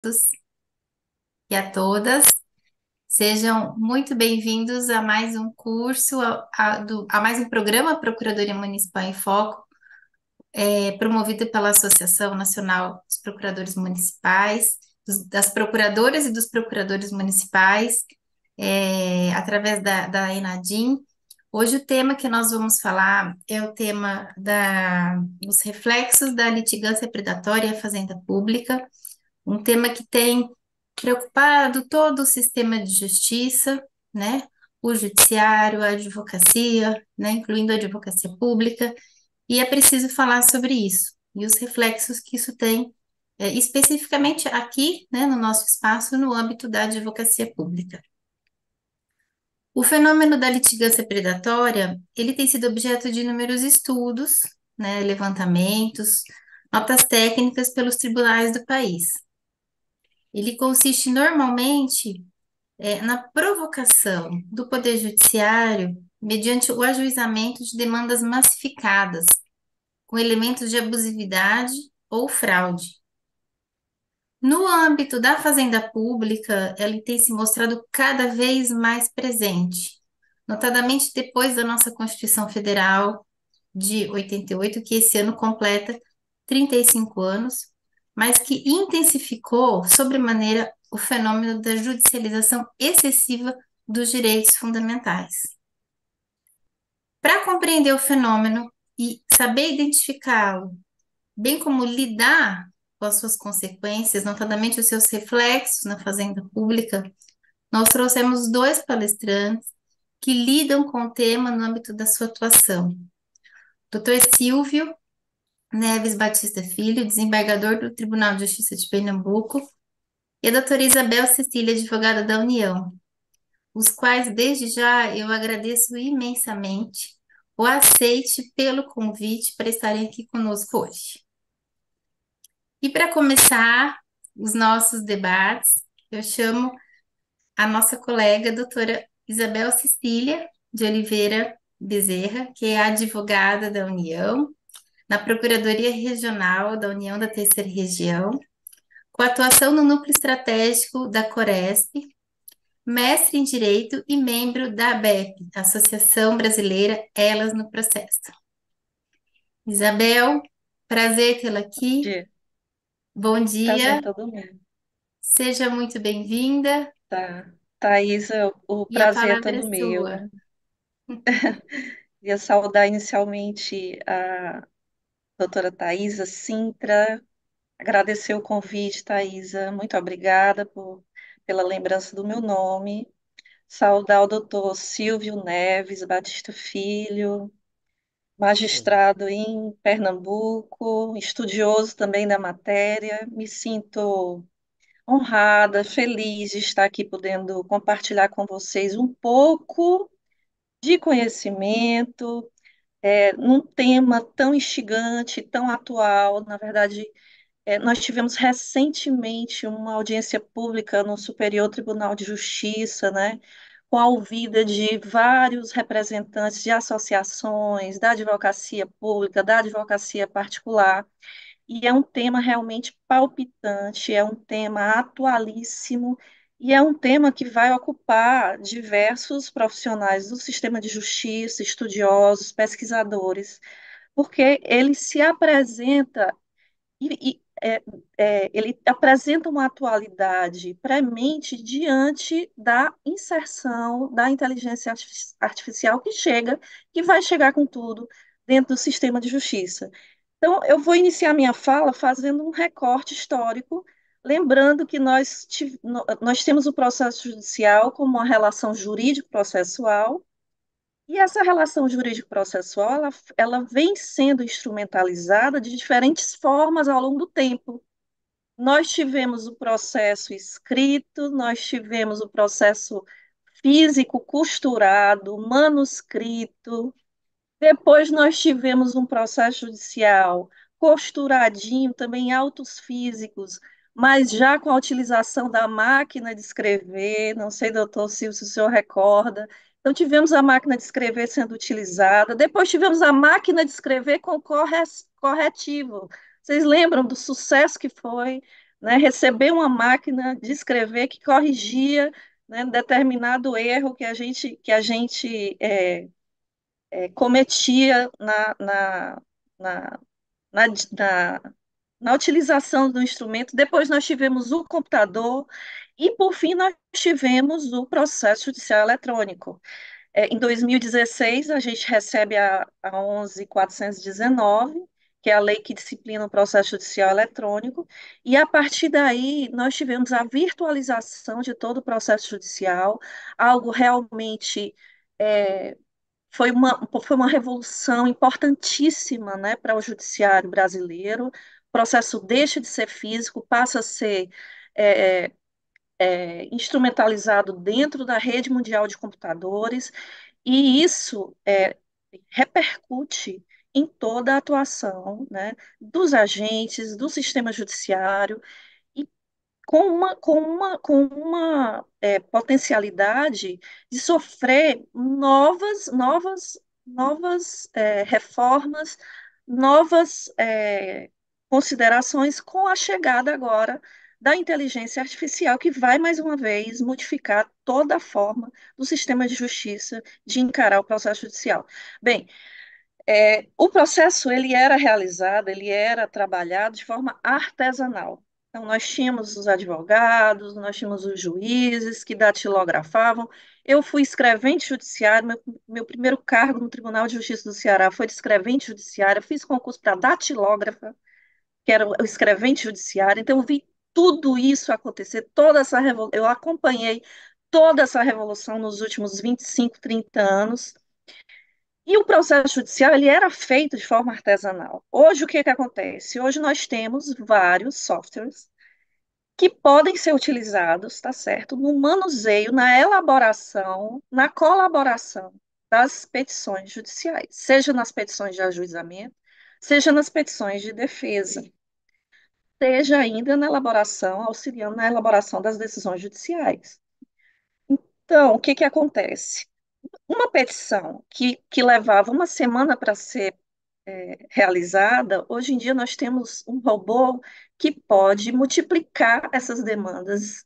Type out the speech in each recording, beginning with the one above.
todos e a todas. Sejam muito bem-vindos a mais um curso, a mais um programa Procuradoria Municipal em Foco, promovido pela Associação Nacional dos Procuradores Municipais, das Procuradoras e dos Procuradores Municipais, através da Enadim. Hoje o tema que nós vamos falar é o tema dos reflexos da litigância predatória à fazenda pública, um tema que tem preocupado todo o sistema de justiça, né? O judiciário, a advocacia, né? Incluindo a advocacia pública, e é preciso falar sobre isso e os reflexos que isso tem, especificamente aqui, né, no nosso espaço, no âmbito da advocacia pública. O fenômeno da litigância predatória, ele tem sido objeto de inúmeros estudos, né, levantamentos, notas técnicas pelos tribunais do país. Ele consiste normalmente na provocação do Poder Judiciário mediante o ajuizamento de demandas massificadas, com elementos de abusividade ou fraude. No âmbito da fazenda pública, ele tem se mostrado cada vez mais presente, notadamente depois da nossa Constituição Federal de 88, que esse ano completa 35 anos, mas que intensificou sobremaneira o fenômeno da judicialização excessiva dos direitos fundamentais. Para compreender o fenômeno e saber identificá-lo, bem como lidar com as suas consequências, notadamente os seus reflexos na fazenda pública, nós trouxemos dois palestrantes que lidam com o tema no âmbito da sua atuação. Dr. Silvio Neves Batista Filho, desembargador do Tribunal de Justiça de Pernambuco, e a doutora Isabel Cecília, advogada da União, os quais, desde já, eu agradeço imensamente o aceite pelo convite para estarem aqui conosco hoje. E para começar os nossos debates, eu chamo a nossa colega, doutora Isabel Cecília de Oliveira Bezerra, que é advogada da União, na Procuradoria Regional da União da Terceira Região, com atuação no Núcleo Estratégico da Coresp, mestre em Direito e membro da ABEP, Associação Brasileira Elas no Processo. Isabel, prazer tê-la aqui. Dia. Bom Prazer dia, todo mundo. seja muito bem-vinda Tá. Thaisa, o e a prazer é palavra é todo sua. meu. Queria saudar inicialmente a doutora Thaisa Sintra, agradecer o convite, Thaisa, muito obrigada pela lembrança do meu nome. Saudar o doutor Silvio Neves Batista Filho, magistrado em Pernambuco, estudioso também da matéria. Me sinto honrada, feliz de estar aqui podendo compartilhar com vocês um pouco de conhecimento, num tema tão instigante, tão atual. Na verdade, nós tivemos recentemente uma audiência pública no Superior Tribunal de Justiça, né, com a ouvida de vários representantes de associações, da advocacia pública, da advocacia particular. E é um tema realmente palpitante, é um tema atualíssimo e é um tema que vai ocupar diversos profissionais do sistema de justiça, estudiosos, pesquisadores, porque ele se apresenta ele apresenta uma atualidade premente diante da inserção da inteligência artificial que vai chegar com tudo dentro do sistema de justiça. Então, eu vou iniciar minha fala fazendo um recorte histórico, lembrando que nós temos o processo judicial como uma relação jurídico-processual, e essa relação jurídico-processual, ela vem sendo instrumentalizada de diferentes formas ao longo do tempo. Nós tivemos o processo escrito, nós tivemos o processo físico costurado, manuscrito, depois nós tivemos um processo judicial costuradinho, também autos físicos, mas já com a utilização da máquina de escrever, não sei, doutor Silvio, se o senhor recorda. Então, tivemos a máquina de escrever sendo utilizada, depois tivemos a máquina de escrever com corretivo. Vocês lembram do sucesso que foi? né, receber uma máquina de escrever que corrigia, né, determinado erro que a gente cometia na, na, na, na utilização do instrumento. Depois nós tivemos o computador e, por fim, nós tivemos o processo judicial eletrônico. Em 2016, a gente recebe a 11.419, que é a lei que disciplina o processo judicial eletrônico, e a partir daí nós tivemos a virtualização de todo o processo judicial, algo realmente é, foi uma revolução importantíssima, né, para o judiciário brasileiro. O processo deixa de ser físico, passa a ser é, instrumentalizado dentro da rede mundial de computadores, e isso repercute em toda a atuação, né, dos agentes, do sistema judiciário, e com uma potencialidade de sofrer novas reformas, novas considerações com a chegada agora da inteligência artificial, que vai, mais uma vez, modificar toda a forma do sistema de justiça de encarar o processo judicial. Bem, o processo ele era realizado, ele era trabalhado de forma artesanal. Então, nós tínhamos os advogados, nós tínhamos os juízes que datilografavam. Eu fui escrevente judiciário, meu primeiro cargo no Tribunal de Justiça do Ceará foi de escrevente judiciário. Eu fiz concurso para datilógrafa, que era o escrevente judiciário. Então, eu vi tudo isso acontecer, eu acompanhei toda essa revolução nos últimos 25, 30 anos. E o processo judicial ele era feito de forma artesanal. Hoje, o que que acontece? Hoje nós temos vários softwares que podem ser utilizados, tá certo, no manuseio, na elaboração, na colaboração das petições judiciais, seja nas petições de ajuizamento, seja nas petições de defesa, seja ainda na elaboração, auxiliando na elaboração das decisões judiciais. Então, o que que acontece? Uma petição que levava uma semana para ser realizada, hoje em dia nós temos um robô que pode multiplicar essas demandas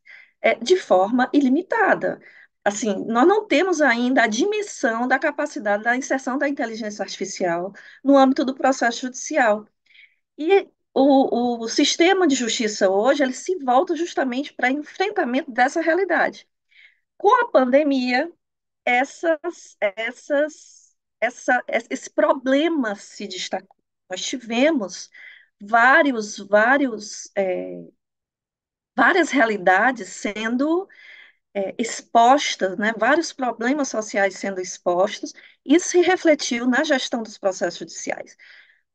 de forma ilimitada. Assim, nós não temos ainda a dimensão da capacidade da inserção da inteligência artificial no âmbito do processo judicial. E o sistema de justiça hoje, ele se volta justamente para enfrentamento dessa realidade. Com a pandemia, esse problema se destacou. Nós tivemos vários, vários, várias realidades sendo expostas, né? Vários problemas sociais sendo expostos, e isso se refletiu na gestão dos processos judiciais.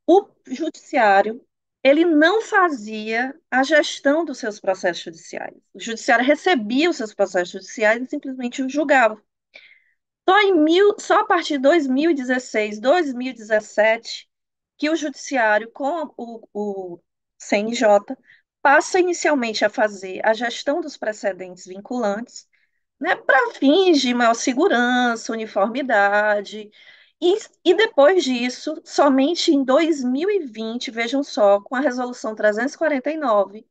O judiciário, ele não fazia a gestão dos seus processos judiciais. O judiciário recebia os seus processos judiciais e simplesmente os julgava. Só a partir de 2016, 2017, que o judiciário, com o CNJ, passa inicialmente a fazer a gestão dos precedentes vinculantes, né, para fins de maior segurança, uniformidade, e depois disso, somente em 2020, vejam só, com a Resolução 349,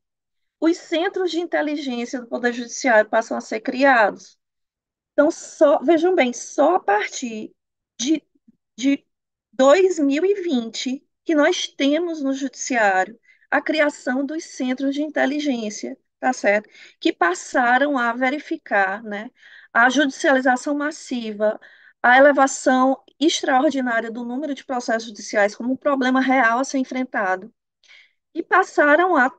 os centros de inteligência do Poder Judiciário passam a ser criados. Então, vejam bem, só a partir de, de 2020 que nós temos no judiciário a criação dos centros de inteligência, tá certo? Que passaram a verificar, né, a judicialização massiva, a elevação extraordinária do número de processos judiciais como um problema real a ser enfrentado, e passaram a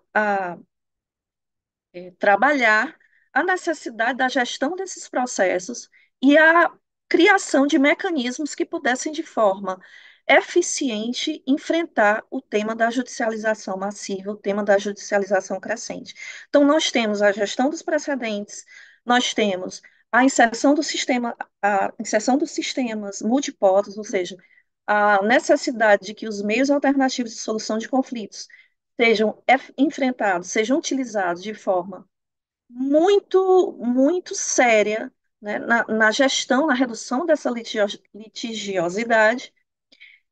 trabalhar a necessidade da gestão desses processos e a criação de mecanismos que pudessem, de forma eficiente, enfrentar o tema da judicialização massiva, o tema da judicialização crescente. Então, nós temos a gestão dos precedentes, nós temos a inserção dos sistemas multipotos, ou seja, a necessidade de que os meios alternativos de solução de conflitos sejam enfrentados, sejam utilizados de forma muito, muito séria, né, na gestão, na redução dessa litigiosidade.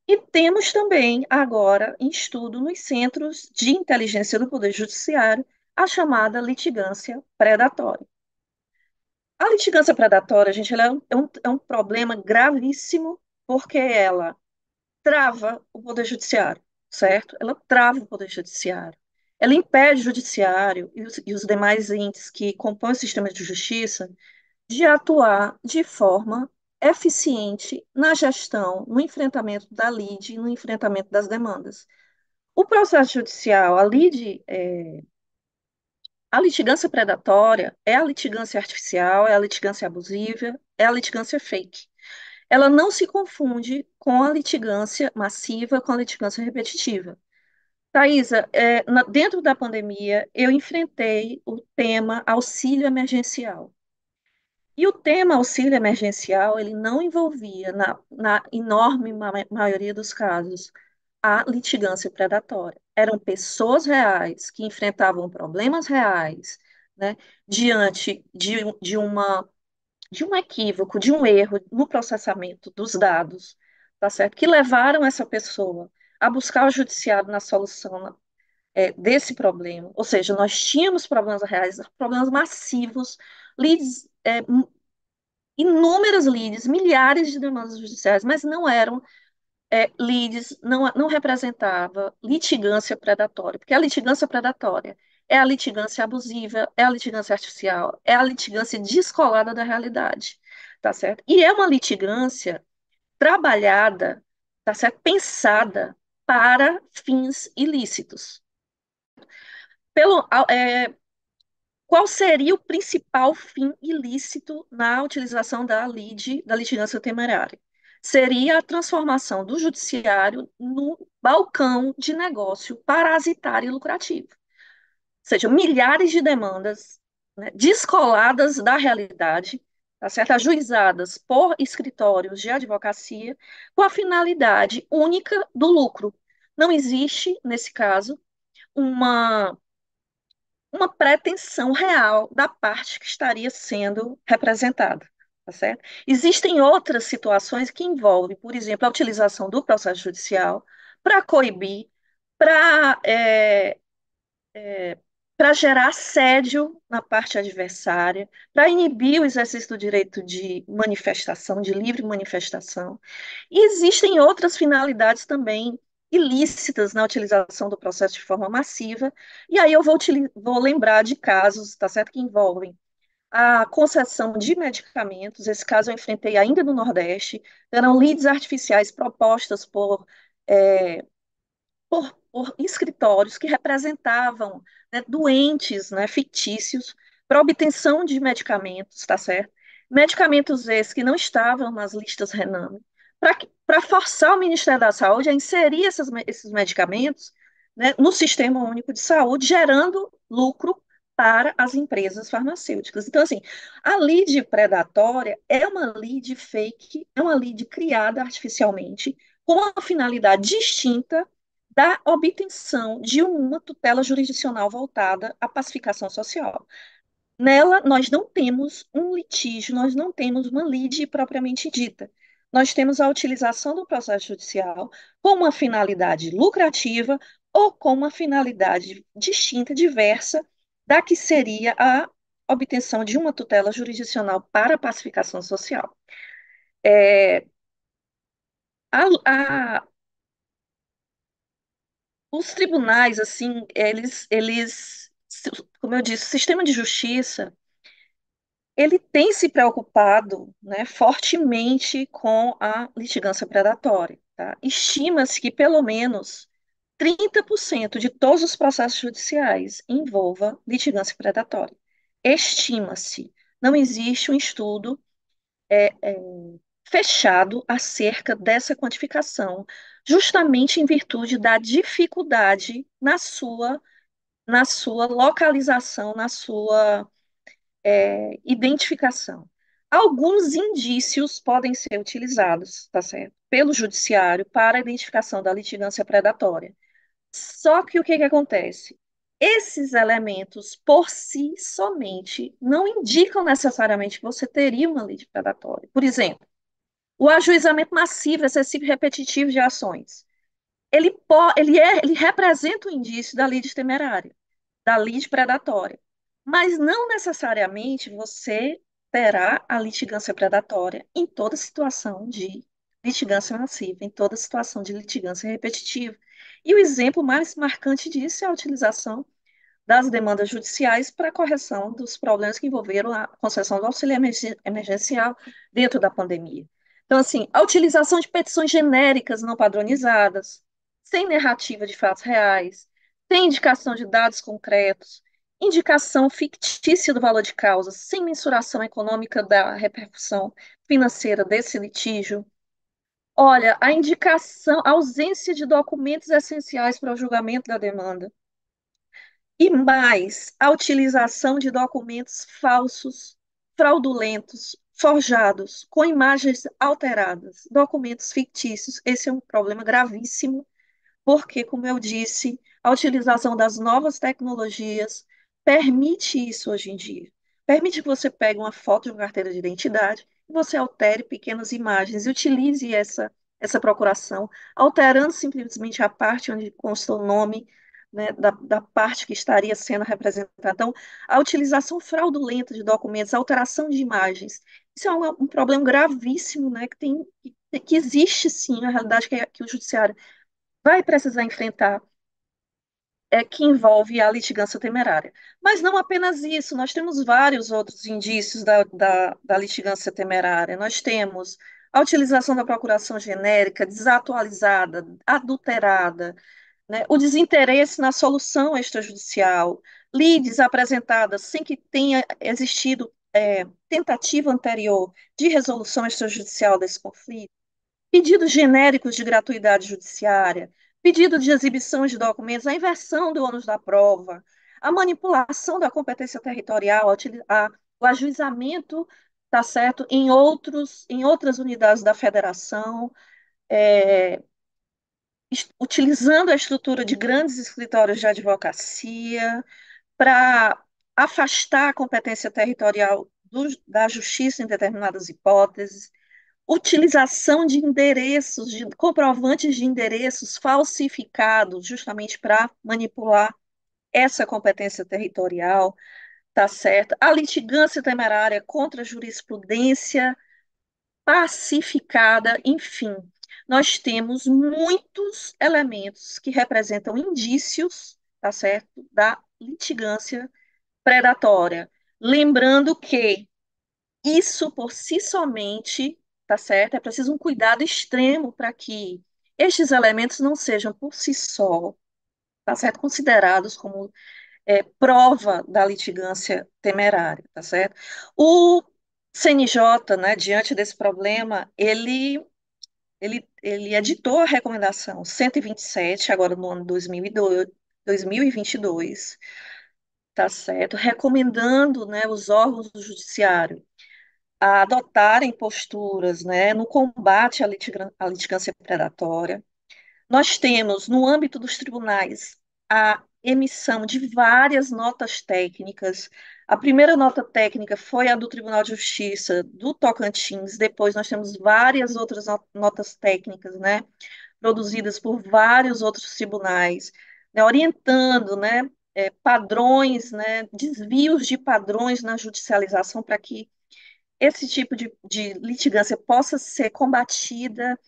E temos também agora em estudo nos centros de inteligência do Poder Judiciário a chamada litigância predatória. A litigância predatória, gente, ela é um problema gravíssimo, porque ela trava o poder judiciário, certo? Ela trava o poder judiciário. Ela impede o judiciário e os demais entes que compõem o sistema de justiça de atuar de forma eficiente na gestão, no enfrentamento da lide e no enfrentamento das demandas. O processo judicial, a litigância predatória é a litigância artificial, é a litigância abusiva, é a litigância fake. Ela não se confunde com a litigância massiva, com a litigância repetitiva. Thaisa, dentro da pandemia, eu enfrentei o tema auxílio emergencial. E o tema auxílio emergencial, ele não envolvia, na enorme maioria dos casos, a litigância predatória. Eram pessoas reais que enfrentavam problemas reais, né, diante de um equívoco, de um erro no processamento dos dados, tá certo? Que levaram essa pessoa a buscar o judiciário na solução desse problema. Ou seja, nós tínhamos problemas reais, problemas massivos, leads, inúmeras leads, milhares de demandas judiciais, mas não eram leads, não representava litigância predatória, porque a litigância predatória é a litigância abusiva, é a litigância artificial, é a litigância descolada da realidade, tá certo? E é uma litigância trabalhada, tá certo? Pensada para fins ilícitos. Pelo, Qual seria o principal fim ilícito na utilização da da litigância temerária? Seria a transformação do judiciário no balcão de negócio parasitário e lucrativo. Ou seja, milhares de demandas, né, descoladas da realidade, tá certo? Ajuizadas por escritórios de advocacia, com a finalidade única do lucro. Não existe, nesse caso, uma uma pretensão real da parte que estaria sendo representada, tá certo? Existem outras situações que envolvem, por exemplo, a utilização do processo judicial para coibir, para para gerar assédio na parte adversária, para inibir o exercício do direito de manifestação, de livre manifestação. E existem outras finalidades também ilícitas na utilização do processo de forma massiva, e aí eu vou lembrar de casos, tá certo, que envolvem a concessão de medicamentos. Esse caso eu enfrentei ainda no Nordeste, eram leads artificiais propostas por escritórios que representavam, né, doentes, né, fictícios para obtenção de medicamentos, tá certo? Medicamentos esses que não estavam nas listas Rename, para forçar o Ministério da Saúde a inserir esses medicamentos, né, no Sistema Único de Saúde, gerando lucro para as empresas farmacêuticas. Então, assim, a lead predatória é uma lead fake, é uma lead criada artificialmente, com uma finalidade distinta da obtenção de uma tutela jurisdicional voltada à pacificação social. Nela, nós não temos um litígio, nós não temos uma lide propriamente dita. Nós temos a utilização do processo judicial com uma finalidade lucrativa ou com uma finalidade distinta, diversa, da que seria a obtenção de uma tutela jurisdicional para a pacificação social. É, a, a, os tribunais, assim, como eu disse, o sistema de justiça, ele tem se preocupado, né, fortemente com a litigância predatória, tá? Estima-se que pelo menos 30% de todos os processos judiciais envolva litigância predatória. Estima-se. Não existe um estudo fechado acerca dessa quantificação, justamente em virtude da dificuldade na sua localização, na sua identificação. Alguns indícios podem ser utilizados, tá certo, pelo judiciário para a identificação da litigância predatória. Só que o que acontece? Esses elementos, por si somente, não indicam necessariamente que você teria uma lide predatória. Por exemplo, o ajuizamento massivo, excessivo e repetitivo de ações. Ele representa o indício da lide temerária. da lide predatória. Mas não necessariamente você terá a litigância predatória em toda situação de litigância massiva, em toda situação de litigância repetitiva. E o exemplo mais marcante disso é a utilização das demandas judiciais para a correção dos problemas que envolveram a concessão do auxílio emergencial dentro da pandemia. Então, assim, a utilização de petições genéricas não padronizadas, sem narrativa de fatos reais, sem indicação de dados concretos, indicação fictícia do valor de causa, sem mensuração econômica da repercussão financeira desse litígio. Olha, a indicação, a ausência de documentos essenciais para o julgamento da demanda e mais, a utilização de documentos falsos, fraudulentos, forjados, com imagens alteradas, documentos fictícios. Esse é um problema gravíssimo porque, como eu disse, a utilização das novas tecnologias permite isso hoje em dia. Permite que você pegue uma foto de uma carteira de identidade e você altere pequenas imagens e utilize essa procuração, alterando simplesmente a parte onde consta o nome, né, da parte que estaria sendo representada. Então, a utilização fraudulenta de documentos, a alteração de imagens, isso é um problema gravíssimo, né, que existe sim, a realidade que o judiciário vai precisar enfrentar, que envolve a litigância temerária. Mas não apenas isso, nós temos vários outros indícios da litigância temerária. Nós temos a utilização da procuração genérica, desatualizada, adulterada, né? O desinteresse na solução extrajudicial, lides apresentadas sem que tenha existido tentativa anterior de resolução extrajudicial desse conflito, pedidos genéricos de gratuidade judiciária, pedido de exibição de documentos, a inversão do ônus da prova, a manipulação da competência territorial, o ajuizamento, tá certo, em outras unidades da federação, é, utilizando a estrutura de grandes escritórios de advocacia para afastar a competência territorial da justiça em determinadas hipóteses, utilização de endereços, de comprovantes de endereços falsificados, justamente para manipular essa competência territorial, tá certo? A litigância temerária contra a jurisprudência pacificada, enfim. Nós temos muitos elementos que representam indícios, tá certo, da litigância predatória. Lembrando que isso por si somente, tá certo? É preciso um cuidado extremo para que estes elementos não sejam por si só, tá certo? Considerados como prova da litigância temerária, tá certo? O CNJ, né, diante desse problema, ele editou a recomendação 127, agora no ano 2022, tá certo? Recomendando, né, os órgãos do judiciário a adotarem posturas, né, no combate à litigância predatória. Nós temos, no âmbito dos tribunais, a emissão de várias notas técnicas. A primeira nota técnica foi a do Tribunal de Justiça do Tocantins, depois nós temos várias outras notas técnicas, né, produzidas por vários outros tribunais, né, orientando, né, padrões, né, desvios de padrões na judicialização para que esse tipo de litigância possa ser combatida,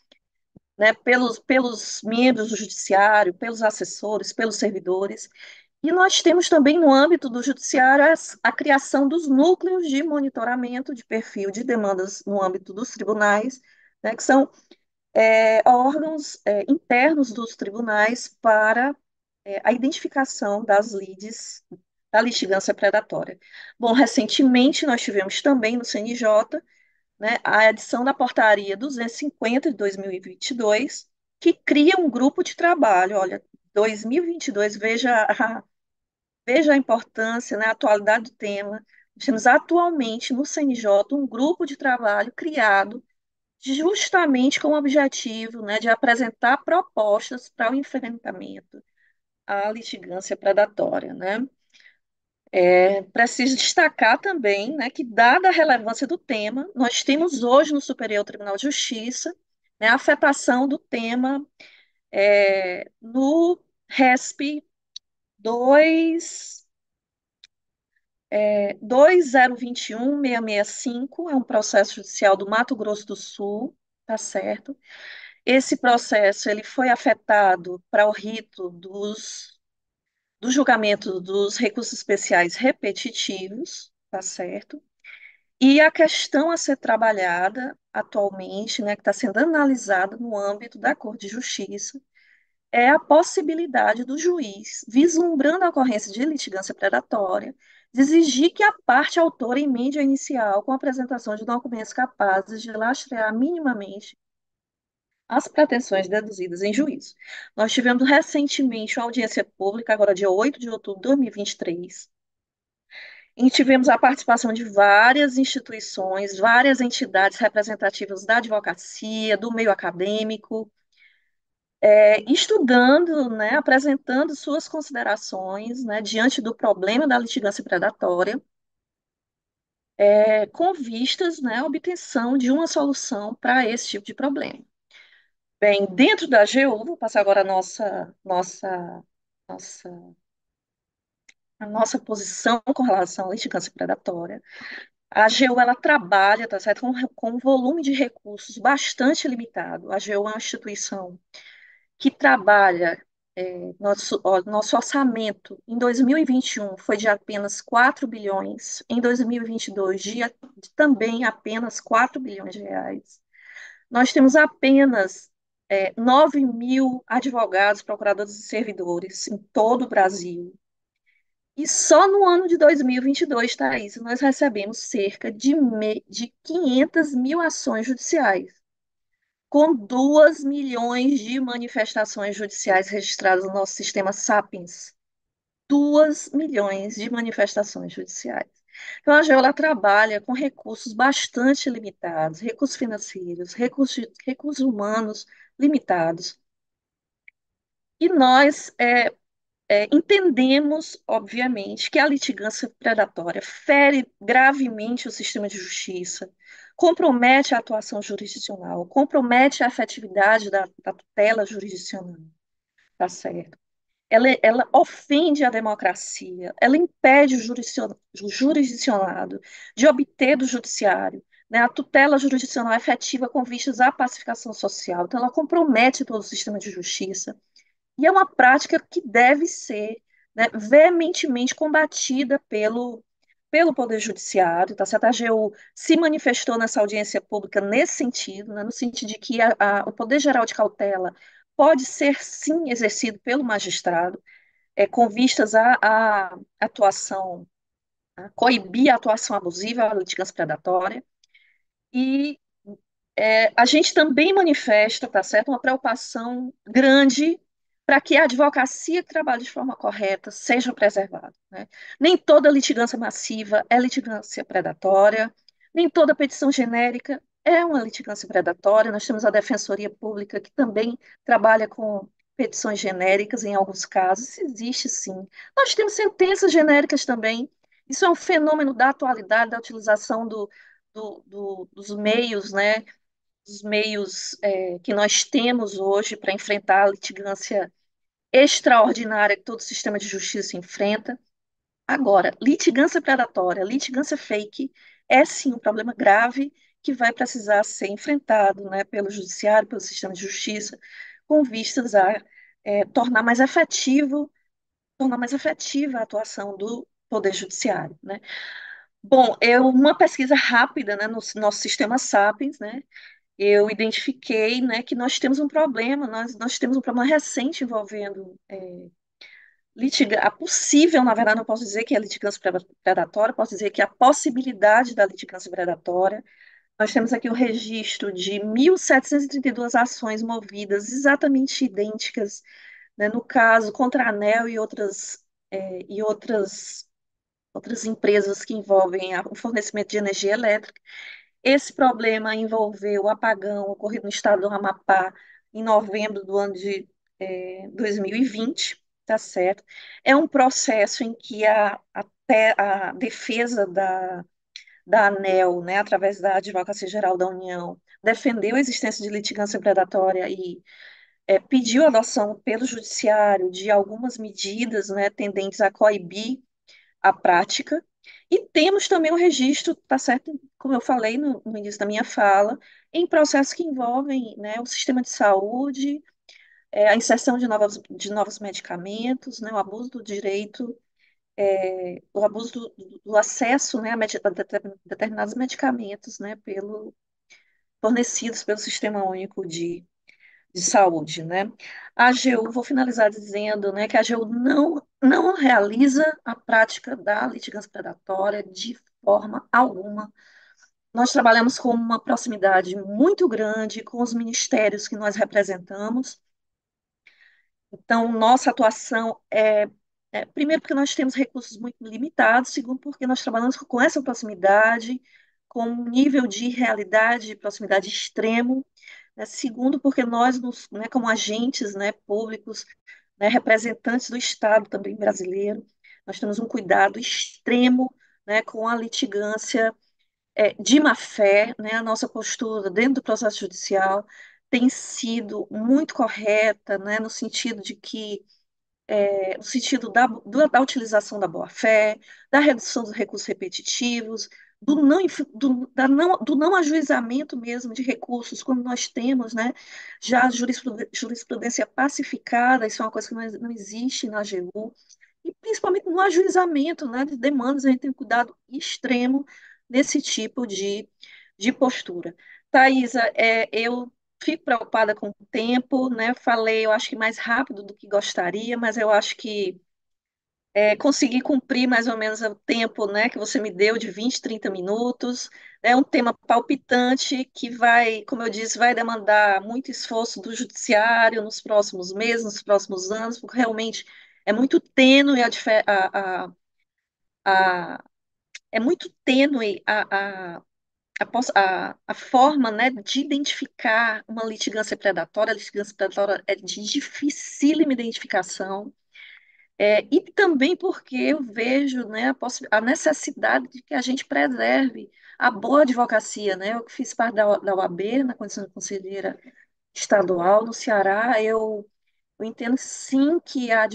né, pelos membros do judiciário, pelos assessores, pelos servidores. E nós temos também no âmbito do judiciário a criação dos núcleos de monitoramento de perfil de demandas no âmbito dos tribunais, né, que são órgãos internos dos tribunais para a identificação das lides da litigância predatória. Bom, recentemente nós tivemos também no CNJ, né, a edição da Portaria 250 de 2022, que cria um grupo de trabalho. Olha, 2022, veja a importância, né, a atualidade do tema. Nós temos atualmente no CNJ um grupo de trabalho criado justamente com o objetivo, né, de apresentar propostas para o enfrentamento à litigância predatória, né? Preciso destacar também, né, que, dada a relevância do tema, nós temos hoje no Superior Tribunal de Justiça, né, a afetação do tema no RESP 2. 2021-665 é um processo judicial do Mato Grosso do Sul, tá certo? Esse processo ele foi afetado para o rito do julgamento dos recursos especiais repetitivos, tá certo? E a questão a ser trabalhada atualmente, né, que está sendo analisada no âmbito da Corte de Justiça, é a possibilidade do juiz, vislumbrando a ocorrência de litigância predatória, de exigir que a parte autora emende a inicial com a apresentação de documentos capazes de lastrear minimamente as pretensões deduzidas em juízo. Nós tivemos recentemente uma audiência pública, agora dia 8 de outubro de 2023, e tivemos a participação de várias instituições, várias entidades representativas da advocacia, do meio acadêmico, estudando, né, apresentando suas considerações, né, diante do problema da litigância predatória, com vistas, né, à obtenção de uma solução para esse tipo de problema. Bem, dentro da AGU, vou passar agora nossa, a nossa posição com relação à litigância predatória. A AGU, ela trabalha, tá certo, com um volume de recursos bastante limitado. A AGU é uma instituição que trabalha, nosso orçamento em 2021 foi de apenas 4 bilhões, em 2022 de também apenas 4 bilhões de reais. Nós temos apenas 9 mil advogados, procuradores e servidores em todo o Brasil. E só no ano de 2022, Thaís, nós recebemos cerca de 500 mil ações judiciais, com 2 milhões de manifestações judiciais registradas no nosso sistema Sapiens. 2 milhões de manifestações judiciais. Então, a AGEOL trabalha com recursos bastante limitados, recursos financeiros, recursos humanos limitados. E nós entendemos, obviamente, que a litigância predatória fere gravemente o sistema de justiça, compromete a atuação jurisdicional, compromete a efetividade da tutela jurisdicional, tá certo? Ela ofende a democracia, ela impede o jurisdicionado de obter do judiciário, né, a tutela jurisdicional efetiva com vistas à pacificação social. Então, ela compromete todo o sistema de justiça. E é uma prática que deve ser, né, veementemente combatida pelo Poder Judiciário. Tá certo? A AGU se manifestou nessa audiência pública nesse sentido, né, no sentido de que o Poder Geral de Cautela pode ser, sim, exercido pelo magistrado, com vistas à atuação, a coibir a atuação abusiva, a litigância predatória. E a gente também manifesta, tá certo, uma preocupação grande para que a advocacia que trabalhe de forma correta seja preservada, né? Nem toda litigância massiva é litigância predatória, nem toda petição genérica é uma litigância predatória. Nós temos a Defensoria Pública que também trabalha com petições genéricas em alguns casos, isso existe sim. Nós temos sentenças genéricas também. Isso é um fenômeno da atualidade, da utilização dos meios, né, os meios que nós temos hoje para enfrentar a litigância extraordinária que todo sistema de justiça enfrenta. Agora, litigância predatória, litigância fake, é sim um problema grave que vai precisar ser enfrentado, né, pelo judiciário, pelo sistema de justiça, com vistas a tornar mais tornar mais efetiva a atuação do Poder Judiciário, né? Bom, uma pesquisa rápida, né, no nosso sistema Sapiens, né, eu identifiquei, né, que nós temos um problema, nós temos um problema recente envolvendo a possível, na verdade, não posso dizer que é litigância predatória, posso dizer que é a possibilidade da litigância predatória. Nós temos aqui o registro de 1.732 ações movidas exatamente idênticas, né, no caso, contra a ANEEL e outras empresas que envolvem o fornecimento de energia elétrica. Esse problema envolveu o apagão ocorrido no estado do Amapá em novembro do ano de 2020, tá certo? É um processo em que a defesa da ANEEL, né, através da Advocacia Geral da União, defendeu a existência de litigância predatória e pediu a adoção pelo Judiciário de algumas medidas, né, tendentes a coibir a prática, E temos também o registro, tá certo, como eu falei no início da minha fala, em processos que envolvem, né, o sistema de saúde, a inserção de novos medicamentos, né, o abuso do direito, o abuso do acesso, né, a determinados medicamentos, né, fornecidos pelo Sistema Único de Saúde, né? A AGU, vou finalizar dizendo, né, que a AGU não realiza a prática da litigância predatória de forma alguma. Nós trabalhamos com uma proximidade muito grande com os ministérios que nós representamos. Então, nossa atuação primeiro, porque nós temos recursos muito limitados, segundo, porque nós trabalhamos com essa proximidade, com um nível de realidade, de proximidade extremo, né? Segundo, porque nós, né, como agentes, né, públicos, né, representantes do Estado também brasileiro, nós temos um cuidado extremo, né, com a litigância de má-fé, né, a nossa postura dentro do processo judicial tem sido muito correta, né, no sentido da utilização da boa-fé, da redução dos recursos repetitivos, do não ajuizamento mesmo de recursos, quando nós temos, né, já a jurisprudência pacificada, isso é uma coisa que não existe na AGU, e principalmente no ajuizamento, né, de demandas, a gente tem um cuidado extremo nesse tipo de postura. Thaisa, eu fico preocupada com o tempo, né? Falei, eu acho que mais rápido do que gostaria, mas eu acho que consegui cumprir mais ou menos o tempo, né, que você me deu de 20, 30 minutos. É um tema palpitante que vai, como eu disse, vai demandar muito esforço do judiciário nos próximos meses, nos próximos anos, porque realmente é muito tênue a- é muito tênue a forma, né, de identificar uma litigância predatória. A litigância predatória é de dificílima identificação, e também porque eu vejo, né, a necessidade de que a gente preserve a boa advocacia, né? Eu que fiz parte da OAB, na condição de conselheira estadual no Ceará, eu entendo sim que a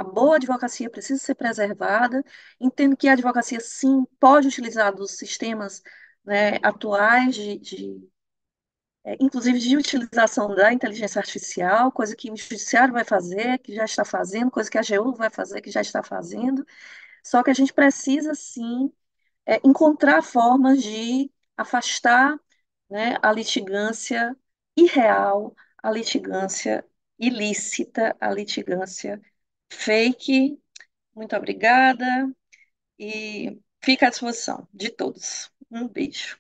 boa advocacia precisa ser preservada. Entendo que a advocacia sim pode utilizar dos sistemas, né, atuais inclusive de utilização da inteligência artificial, coisa que o judiciário vai fazer, que já está fazendo, coisa que a AGU vai fazer, que já está fazendo. Só que a gente precisa sim encontrar formas de afastar, né, a litigância irreal, a litigância ilícita, a litigância fake. Muito obrigada e fica à disposição de todos. Um beijo.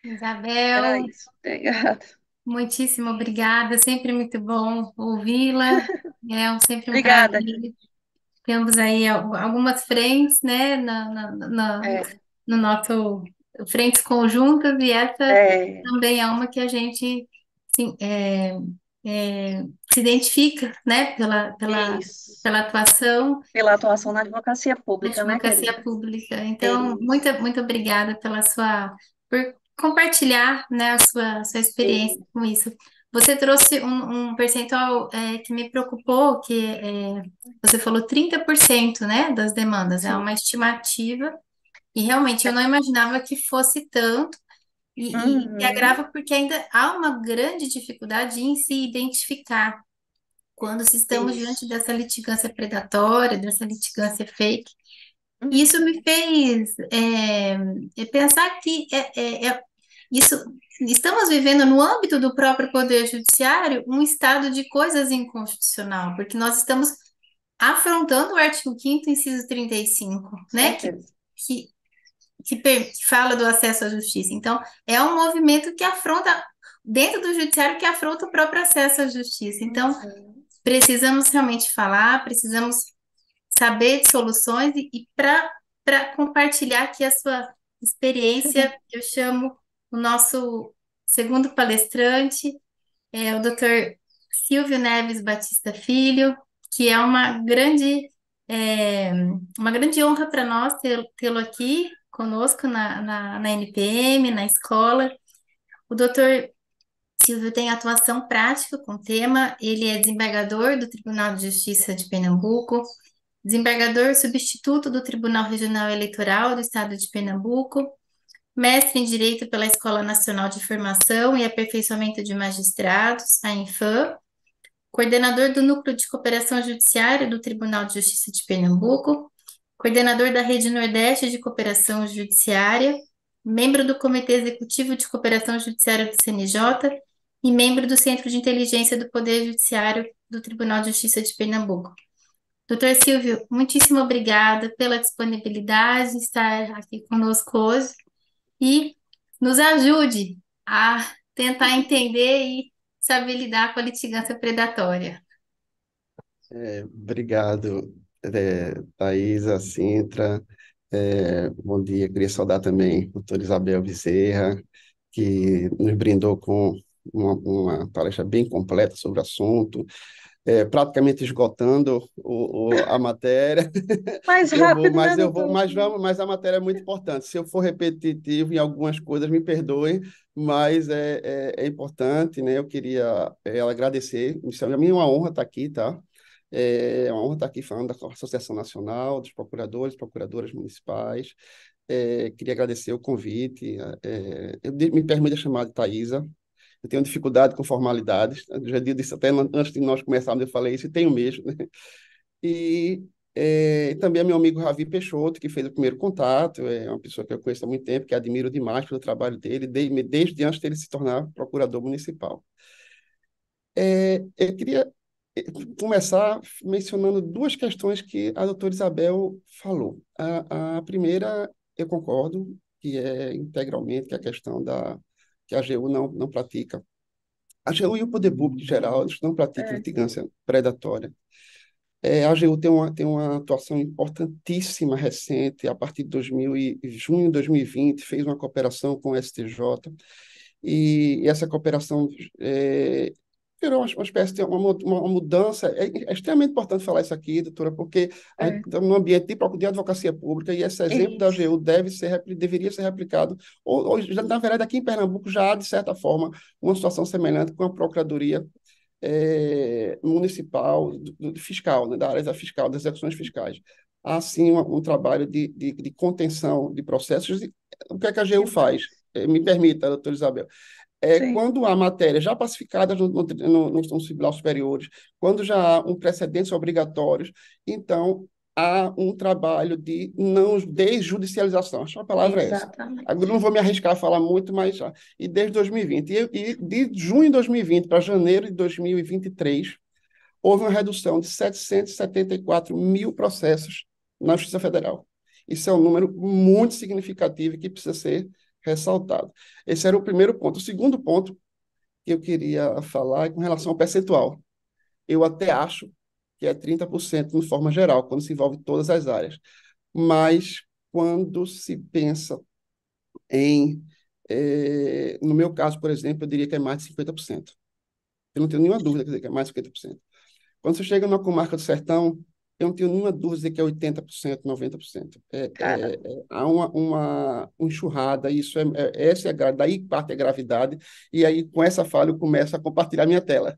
Era Isabel, isso. Obrigada. muitíssimo obrigada, sempre muito bom ouvi-la, sempre um Obrigada. prazer. Temos aí algumas frentes, né, É, no nosso frentes conjuntas, e essa é, também é uma que a gente sim, é, se identifica, né, isso. pela atuação Pela atuação na advocacia na pública, né, advocacia querida? pública. É Então, isso. muito obrigada por compartilhar, né, sua experiência É com isso. Você trouxe um percentual que me preocupou, você falou 30%, né, das demandas, é sim. uma estimativa, e realmente eu É. não imaginava que fosse tanto, e se Uhum, agrava porque ainda há uma grande dificuldade em se identificar quando se estamos diante isso. dessa litigância predatória, dessa litigância fake. Isso me Uhum, fez pensar que isso, estamos vivendo no âmbito do próprio Poder Judiciário um estado de coisas inconstitucional, porque nós estamos afrontando o artigo 5º, inciso 35, né, certeza. que, que fala do acesso à justiça. Então, é um movimento que afronta, dentro do judiciário, que afronta o próprio acesso à justiça. Então, Uhum. precisamos realmente falar, precisamos saber de soluções e para compartilhar aqui a sua experiência, eu chamo o nosso segundo palestrante, o Dr. Silvio Neves Batista Filho, que é é, uma grande honra para nós tê-lo aqui conosco na NPM, na escola. O doutor Silvio tem atuação prática com o tema, ele é desembargador do Tribunal de Justiça de Pernambuco, desembargador substituto do Tribunal Regional Eleitoral do Estado de Pernambuco, mestre em Direito pela Escola Nacional de Formação e Aperfeiçoamento de Magistrados, a Infam, coordenador do Núcleo de Cooperação Judiciária do Tribunal de Justiça de Pernambuco, coordenador da Rede Nordeste de Cooperação Judiciária, membro do Comitê Executivo de Cooperação Judiciária do CNJ e membro do Centro de Inteligência do Poder Judiciário do Tribunal de Justiça de Pernambuco. Doutor Silvio, muitíssimo obrigada pela disponibilidade de estar aqui conosco hoje e nos ajude a tentar entender e saber lidar com a litigância predatória. Obrigado, Thaisa, Sintra. Bom dia. Queria saudar também a doutora Isabel Bezerra, que nos brindou com uma palestra bem completa sobre o assunto, praticamente esgotando a matéria. Mais rápido, né, Eu vou, doutor? mas a matéria é muito importante. Se eu for repetitivo em algumas coisas, me perdoem, mas é importante, né? Eu queria agradecer. Isso é a minha uma honra estar aqui, tá? É uma honra estar aqui falando da Associação Nacional dos Procuradores, Procuradoras Municipais. Queria agradecer o convite. Me permita chamar de Thaisa. Eu tenho dificuldade com formalidades. Eu já disse até antes de nós começarmos, eu falei isso, e tenho mesmo, né? E também é meu amigo Ravi Peixoto, que fez o primeiro contato, é uma pessoa que eu conheço há muito tempo, que admiro demais pelo trabalho dele, desde antes dele se tornar procurador municipal. Eu queria começar mencionando duas questões que a doutora Isabel falou. A primeira, eu concordo, que é integralmente que a questão que a AGU não pratica. A AGU e o poder público em geral, eles não praticam É, litigância predatória. A AGU tem uma atuação importantíssima recente, a partir de junho de 2020, fez uma cooperação com o STJ, e essa cooperação virou uma espécie de uma mudança. É extremamente importante falar isso aqui, doutora, porque a gente é, está num ambiente de advocacia pública, e esse exemplo da isso, AGU deveria ser replicado, na verdade, aqui em Pernambuco já há, de certa forma, uma situação semelhante com a Procuradoria municipal, fiscal, né, da área da fiscal, das execuções fiscais. Há, sim, um trabalho de contenção de processos. E o que é que a AGU faz? demais. Me permita, doutora Isabel. Sim, Quando há matérias já pacificadas no Tribunal Superiores, quando já há um precedentes obrigatórios, então há um trabalho de não desjudicialização. Acho que a palavra é essa. Agora exatamente. não vou me arriscar a falar muito, mas já. E desde 2020. E de junho de 2020 para janeiro de 2023, houve uma redução de 774 mil processos na Justiça Federal. Isso é um número muito significativo e que precisa ser ressaltado. Esse era o primeiro ponto. O segundo ponto que eu queria falar é com relação ao percentual. Eu até acho que é 30% de forma geral, quando se envolve todas as áreas. Mas quando se pensa em, no meu caso, por exemplo, eu diria que é mais de 50%. Eu não tenho nenhuma dúvida que é mais de 50%. Quando você chega numa comarca do sertão, eu não tenho nenhuma dúvida de que é 80%, 90%. Caramba, Há uma enxurrada, essa é daí parte a gravidade, e aí com essa fala eu começo a compartilhar minha tela,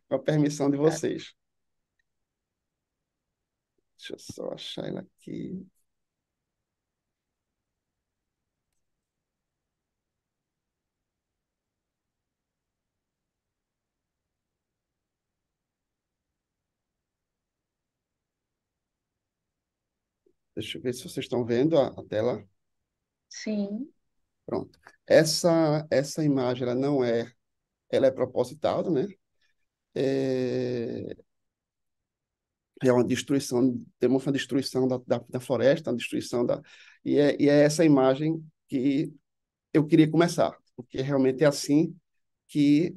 com a permissão de cara. vocês. Deixa eu só achar ela aqui. Deixa eu ver se vocês estão vendo a tela. Sim, Pronto. Essa imagem, ela é proposital, né? É, é uma destruição, temos uma destruição da floresta, uma destruição e é essa imagem que eu queria começar, porque realmente é assim que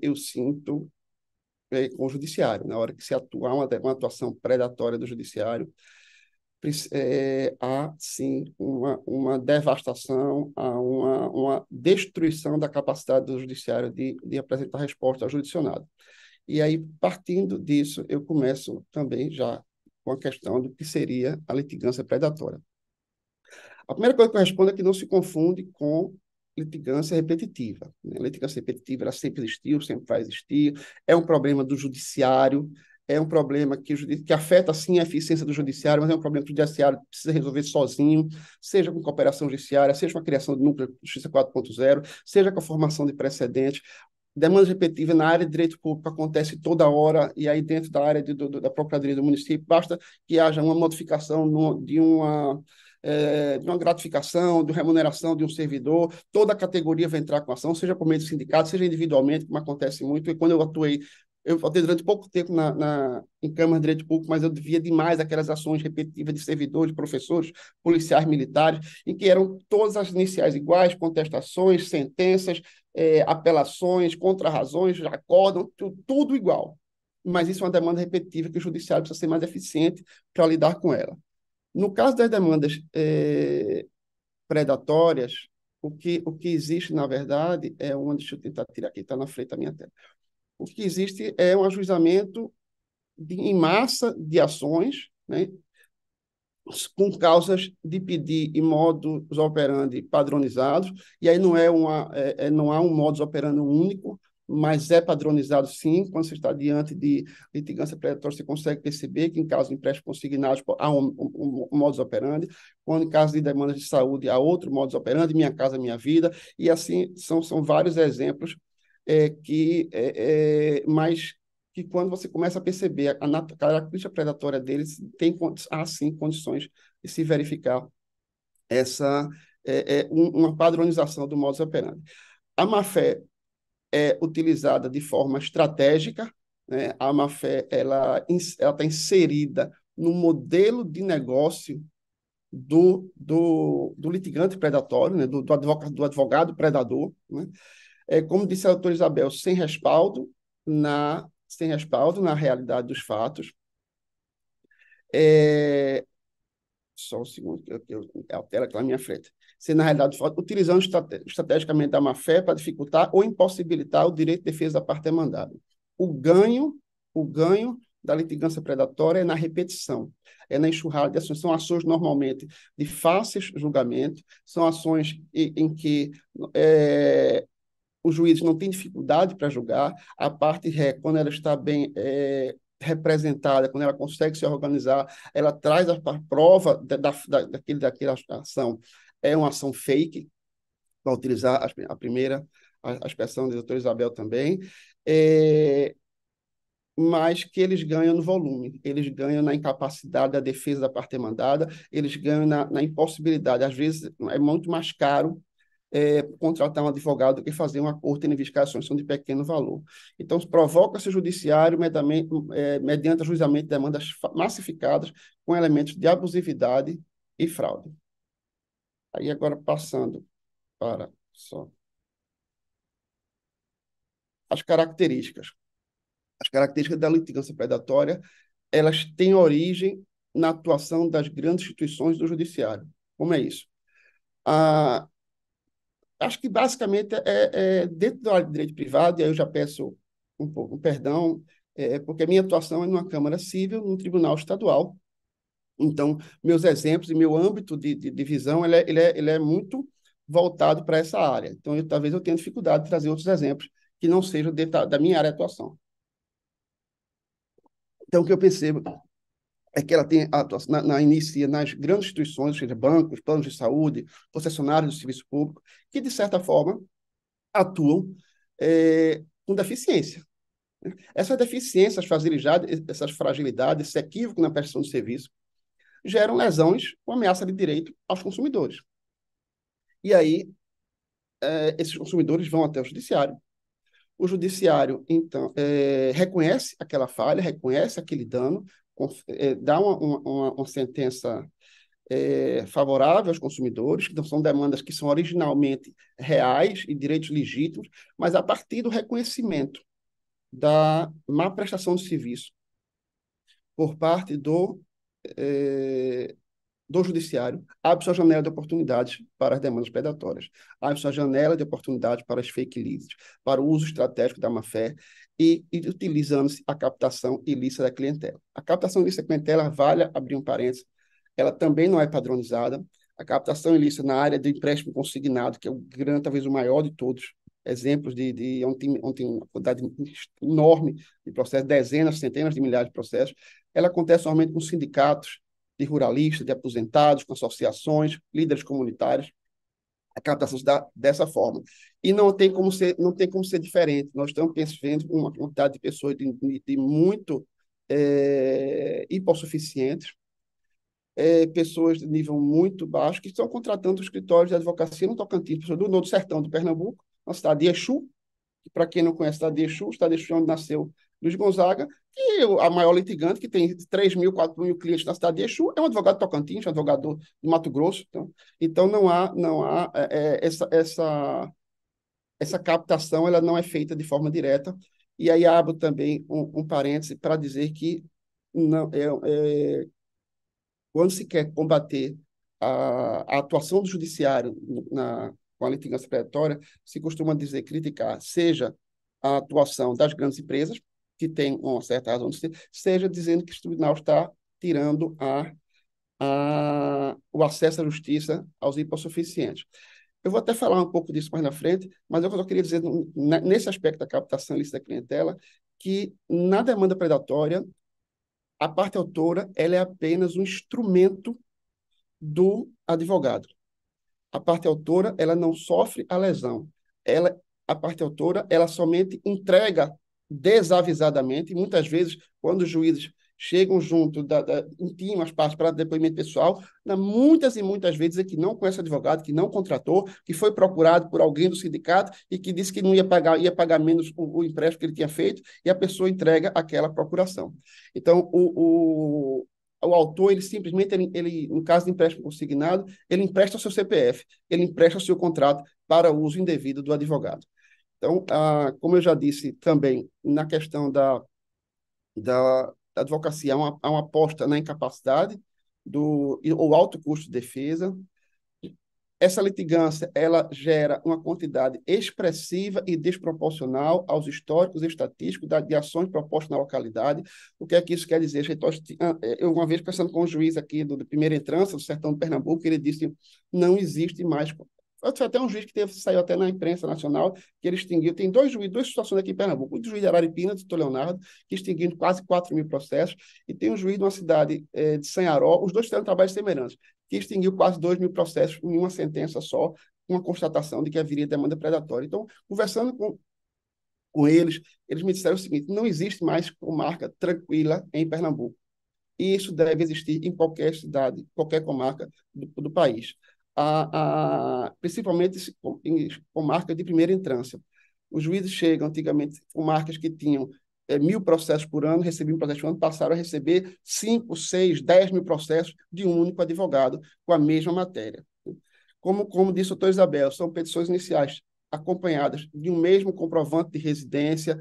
eu sinto com o judiciário, na hora que se atuar uma atuação predatória do judiciário, há sim uma devastação, há uma destruição da capacidade do judiciário de apresentar resposta ao judicionado. E aí, partindo disso, eu começo também já com a questão do que seria a litigância predatória. A primeira coisa que eu respondo é que não se confunde com litigância repetitiva, né? Litigância repetitiva ela sempre existiu, sempre vai existir, é um problema do judiciário, é um problema que afeta, sim, a eficiência do judiciário, mas é um problema que o judiciário precisa resolver sozinho, seja com cooperação judiciária, seja com a criação de núcleo de justiça 4.0, seja com a formação de precedentes. Demanda repetitiva na área de direito público acontece toda hora, e aí dentro da área da Procuradoria do município, basta que haja uma modificação de uma gratificação, de uma remuneração de um servidor, toda a categoria vai entrar com ação, seja por meio do sindicato, seja individualmente, como acontece muito. E quando eu atuei durante pouco tempo em Câmara de Direito Público, mas eu via demais aquelas ações repetitivas de servidores, professores, policiais militares, em que eram todas as iniciais iguais, contestações, sentenças, apelações, contrarrazões, acórdão, tudo igual. Mas isso é uma demanda repetitiva que o judiciário precisa ser mais eficiente para lidar com ela. No caso das demandas predatórias, o que existe, na verdade, deixa eu tentar tirar aqui, está na frente da minha tela. O que existe é um ajuizamento em massa de ações, né, com causas de pedir e modus operandi padronizados, e aí não há um modus operandi único, mas é padronizado sim. Quando você está diante de litigância predatória, você consegue perceber que em caso de empréstimo consignado há um modus operandi, quando em caso de demandas de saúde há outro modus operandi, Minha Casa Minha Vida, e assim são vários exemplos mas que quando você começa a perceber a característica predatória deles, há sim condições de se verificar uma padronização do modus operandi. A má-fé é utilizada de forma estratégica, né? A má-fé está inserida no modelo de negócio do litigante predatório, né? Do advogado predador, né? Como disse a doutora Isabel, sem respaldo na realidade dos fatos. Só um segundo, a tela está na minha frente. Na realidade dos fatos, utilizando estrategicamente a má-fé para dificultar ou impossibilitar o direito de defesa da parte demandada. O ganho da litigância predatória é na repetição, é na enxurrada de ações. São ações normalmente de fáceis julgamentos, são ações em que os juízes não têm dificuldade para julgar, a parte ré, quando ela está bem representada, quando ela consegue se organizar, ela traz a prova daquela ação. É uma ação fake, para utilizar a expressão da doutora Isabel também, mas que eles ganham no volume, eles ganham na incapacidade da defesa da parte demandada, eles ganham na impossibilidade. Às vezes é muito mais caro contratar um advogado do que fazer uma corte em investigações são de pequeno valor. Então, provoca-se o judiciário mediante ajuizamento de demandas massificadas com elementos de abusividade e fraude. Aí, agora, passando para só as características. As características da litigância predatória, elas têm origem na atuação das grandes instituições do judiciário. Como é isso? Acho que basicamente dentro da área de direito privado, e aí eu já peço um pouco perdão, porque a minha atuação é numa Câmara Civil, num tribunal estadual. Então, meus exemplos e meu âmbito de visão ele é muito voltado para essa área. Então, talvez eu tenha dificuldade de trazer outros exemplos que não sejam dentro da minha área de atuação. Então, o que eu percebo é que ela tem inicia nas grandes instituições, ou seja, bancos, planos de saúde, concessionários do serviço público, que, de certa forma, atuam com deficiência. Essa deficiência, essas fragilidades, esse equívoco na prestação de serviço, geram lesões com ameaça de direito aos consumidores. E aí, esses consumidores vão até o judiciário. O judiciário, então, reconhece aquela falha, reconhece aquele dano, dá uma sentença favorável aos consumidores, que não são demandas que são originalmente reais e direitos legítimos, mas a partir do reconhecimento da má prestação de serviço por parte do judiciário, abre sua janela de oportunidades para as demandas predatórias, abre sua janela de oportunidades para as fake leads, para o uso estratégico da má-fé e utilizando-se a captação ilícita da clientela. A captação ilícita da clientela, vale abrir um parênteses, ela também não é padronizada. A captação ilícita na área do empréstimo consignado, que é talvez o maior de todos, exemplos onde tem uma quantidade enorme de processos, dezenas, centenas de milhares de processos. Ela acontece normalmente com sindicatos de ruralistas, de aposentados, com associações, líderes comunitários. A captação se dá dessa forma. E não tem como ser diferente. Nós estamos vendo uma quantidade de pessoas de muito hipossuficientes, pessoas de nível muito baixo, que estão contratando escritórios de advocacia no Tocantins, pessoas do Norte Sertão do Pernambuco, na cidade de Exu, que para quem não conhece a cidade de Exu é onde nasceu Luiz Gonzaga, que a maior litigante, que tem 3.000, 4.000 clientes na cidade de Exu, é um advogado de Tocantins, um advogado de Mato Grosso. Então não há essa captação, ela não é feita de forma direta. E aí abro também um parêntese para dizer que não, quando se quer combater a atuação do judiciário com a litigância predatória, se costuma dizer, criticar, seja a atuação das grandes empresas, que tem uma certa razão de ser, seja dizendo que o tribunal está tirando o acesso à justiça aos hipossuficientes. Eu vou até falar um pouco disso mais na frente, mas eu só queria dizer, nesse aspecto da captação ilícita da clientela, que na demanda predatória, a parte autora ela é apenas um instrumento do advogado. A parte autora ela não sofre a lesão. A parte autora ela somente entrega desavisadamente, e muitas vezes, quando os juízes chegam junto, intimam as partes para depoimento pessoal, muitas e muitas vezes é que não conhece advogado, que não contratou, que foi procurado por alguém do sindicato e que disse que não ia pagar menos o empréstimo que ele tinha feito, e a pessoa entrega aquela procuração. Então, o autor, ele simplesmente, no caso de empréstimo consignado, ele empresta o seu CPF, ele empresta o seu contrato para o uso indevido do advogado. Então, como eu já disse também, na questão da advocacia, há uma aposta na incapacidade ou alto custo de defesa. Essa litigância ela gera uma quantidade expressiva e desproporcional aos históricos e estatísticos de ações propostas na localidade. O que é que isso quer dizer? Eu, uma vez, pensando com um juiz aqui do primeira entrância, do Sertão de Pernambuco, ele disse que não existe mais. Foi até um juiz que saiu até na imprensa nacional, que ele extinguiu. Tem duas situações aqui em Pernambuco. O juiz de Araripina, do Dr. Leonardo, que extinguiu quase 4.000 processos, e tem um juiz de uma cidade de Sanharó, os dois fizeram trabalhos semelhantes, que extinguiu quase 2.000 processos em uma sentença só, com a constatação de que haveria demanda predatória. Então, conversando com eles me disseram o seguinte: não existe mais comarca tranquila em Pernambuco. E isso deve existir em qualquer cidade, qualquer comarca do país. Principalmente em comarcas de primeira entrância. Os juízes chegam, antigamente, comarcas que tinham 1.000 processos por ano, recebiam processos por ano, passaram a receber 5, 6, 10.000 processos de um único advogado com a mesma matéria. Como disse o doutor Isabel, são petições iniciais acompanhadas de um mesmo comprovante de residência.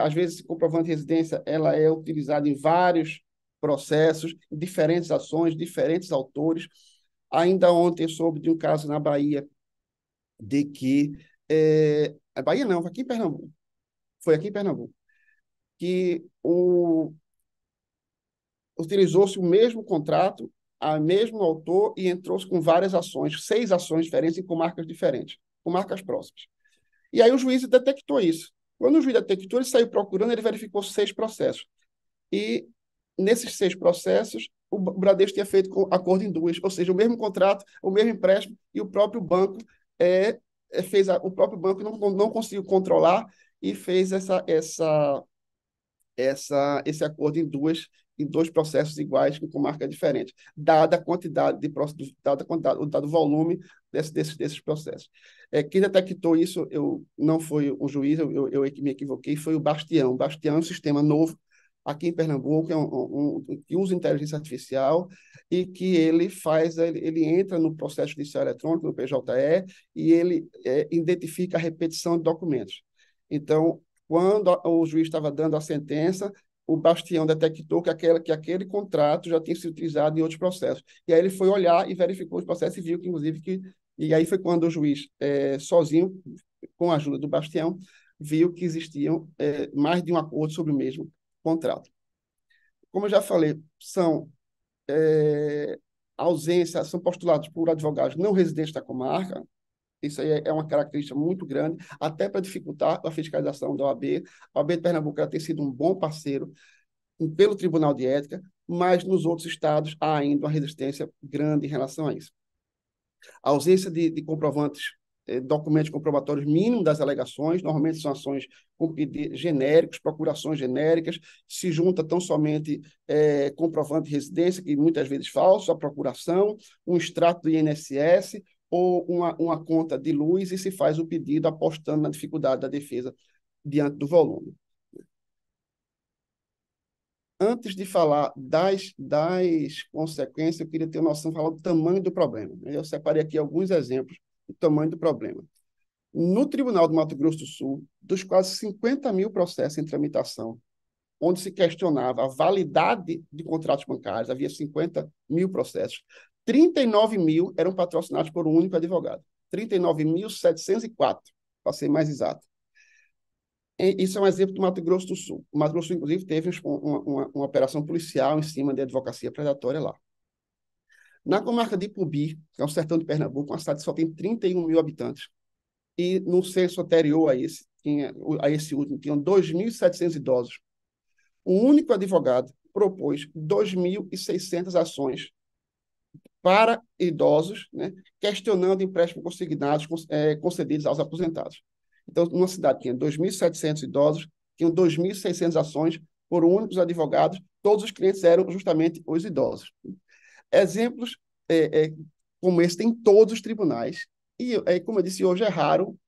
Às vezes, esse comprovante de residência ela é utilizado em vários processos, em diferentes ações, diferentes autores. Ainda ontem eu soube de um caso na Bahia, de que... a Bahia não, foi aqui em Pernambuco. Foi aqui em Pernambuco. Que utilizou-se o mesmo contrato, o mesmo autor, e entrou-se com várias ações, 6 ações diferentes, em comarcas diferentes, comarcas próximas. E aí o juiz detectou isso. Quando o juiz detectou, ele saiu procurando, ele verificou 6 processos. E nesses 6 processos, o Bradesco tinha feito acordo em 2, ou seja, o mesmo contrato, o mesmo empréstimo, e o próprio banco o próprio banco não conseguiu controlar e fez esse acordo em dois processos iguais, com marca diferente, dada a quantidade o dado volume desses processos. Quem detectou isso não foi o juiz, eu me equivoquei, foi o Bastião. O Bastião é um sistema novo aqui em Pernambuco, que usa inteligência artificial e que ele entra no processo judicial eletrônico, no PJE, e ele identifica a repetição de documentos. Então, quando o juiz estava dando a sentença, o Bastião detectou que aquele contrato já tinha sido utilizado em outros processos. E aí ele foi olhar e verificou os processos e viu que, inclusive, e aí foi quando o juiz, sozinho, com a ajuda do Bastião, viu que existiam mais de um acordo sobre o mesmo contrato. Como eu já falei, são são postulados por advogados não residentes da comarca, Isso aí é uma característica muito grande, até para dificultar a fiscalização da OAB. A OAB de Pernambuco ela tem sido um bom parceiro pelo Tribunal de Ética, mas nos outros estados há ainda uma resistência grande em relação a isso. A ausência de comprovantes, documentos comprobatórios mínimos das alegações, normalmente são ações com pedidos genéricos, procurações genéricas, se junta tão somente comprovante de residência, que muitas vezes falso, a procuração, um extrato do INSS ou uma conta de luz e se faz o pedido apostando na dificuldade da defesa diante do volume. Antes de falar das consequências, eu queria ter uma noção de falar do tamanho do problema. Eu separei aqui alguns exemplos do tamanho do problema. No Tribunal do Mato Grosso do Sul, dos quase 50 mil processos em tramitação, onde se questionava a validade de contratos bancários, havia 50 mil processos, 39 mil eram patrocinados por um único advogado. 39.704, para ser mais exato. Isso é um exemplo do Mato Grosso do Sul. O Mato Grosso do Sul, inclusive, teve uma operação policial em cima de advocacia predatória lá. Na comarca de Ipubi, que é o sertão de Pernambuco, uma cidade que só tem 31 mil habitantes, e no censo anterior a esse último, tinham 2.700 idosos. Um único advogado propôs 2.600 ações para idosos, né, questionando empréstimos consignados concedidos aos aposentados. Então, numa cidade que tinha 2.700 idosos, tinham 2.600 ações por únicos advogados, todos os clientes eram justamente os idosos. Exemplos como esse tem em todos os tribunais, e, como eu disse, hoje é raro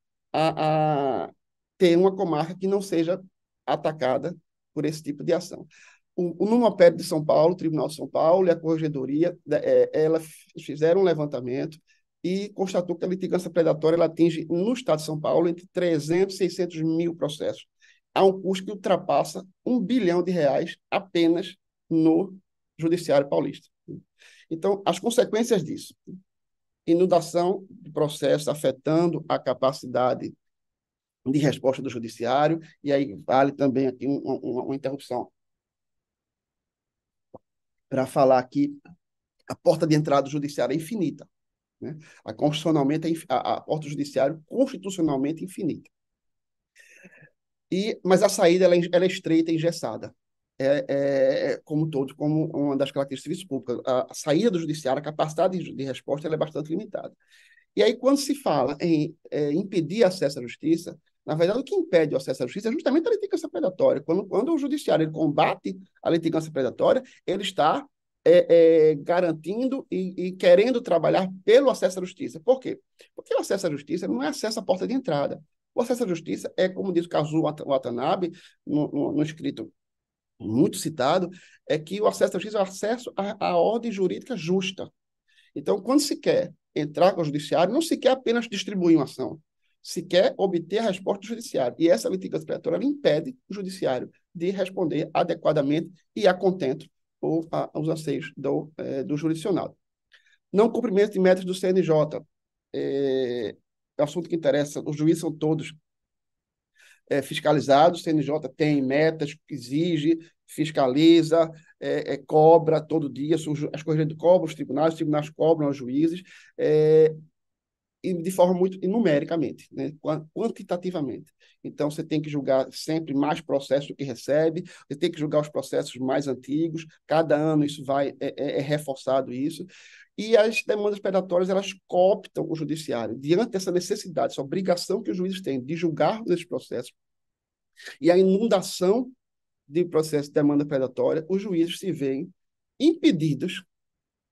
ter uma comarca que não seja atacada por esse tipo de ação. O Numoped de São Paulo, o Tribunal de São Paulo e a Corregedoria, ela fizeram um levantamento e constatou que a litigância predatória ela atinge, no estado de São Paulo, entre 300 e 600 mil processos. Há um custo que ultrapassa R$ 1 bilhão apenas no Judiciário Paulista. Então, as consequências disso. Inundação de processos afetando a capacidade de resposta do Judiciário, e aí vale também aqui uma interrupção para falar que a porta de entrada do Judiciário é infinita. Né? A porta do Judiciário constitucionalmente infinita. Mas a saída ela é estreita e engessada. Como uma das características do serviço público. A saída do Judiciário, a capacidade de resposta ela é bastante limitada. E aí, quando se fala em impedir acesso à justiça, na verdade, o que impede o acesso à justiça é justamente a litigância predatória. Quando o judiciário ele combate a litigância predatória, ele está garantindo e querendo trabalhar pelo acesso à justiça. Por quê? Porque o acesso à justiça não é acesso à porta de entrada. O acesso à justiça é, como diz o Kazuo Watanabe, no escrito muito citado, é que o acesso à justiça é o acesso à ordem jurídica justa. Então, quando se quer entrar com o judiciário, não se quer apenas distribuir uma ação, se quer obter a resposta do judiciário. E essa litigância predatória impede o judiciário de responder adequadamente e a contento aos anseios do jurisdicionado. Não cumprimento de metas do CNJ. É assunto que interessa. Os juízes são todos fiscalizados. O CNJ tem metas, exige, fiscaliza, cobra todo dia. As correias cobram os tribunais cobram os juízes. E de forma muito numericamente, né? Quantitativamente. Então, você tem que julgar sempre mais processos do que recebe, você tem que julgar os processos mais antigos, cada ano isso é reforçado isso, e as demandas predatórias, elas cooptam o judiciário, diante dessa necessidade, essa obrigação que os juízes têm de julgar esses processos, e a inundação de processos de demanda predatória, os juízes se veem impedidos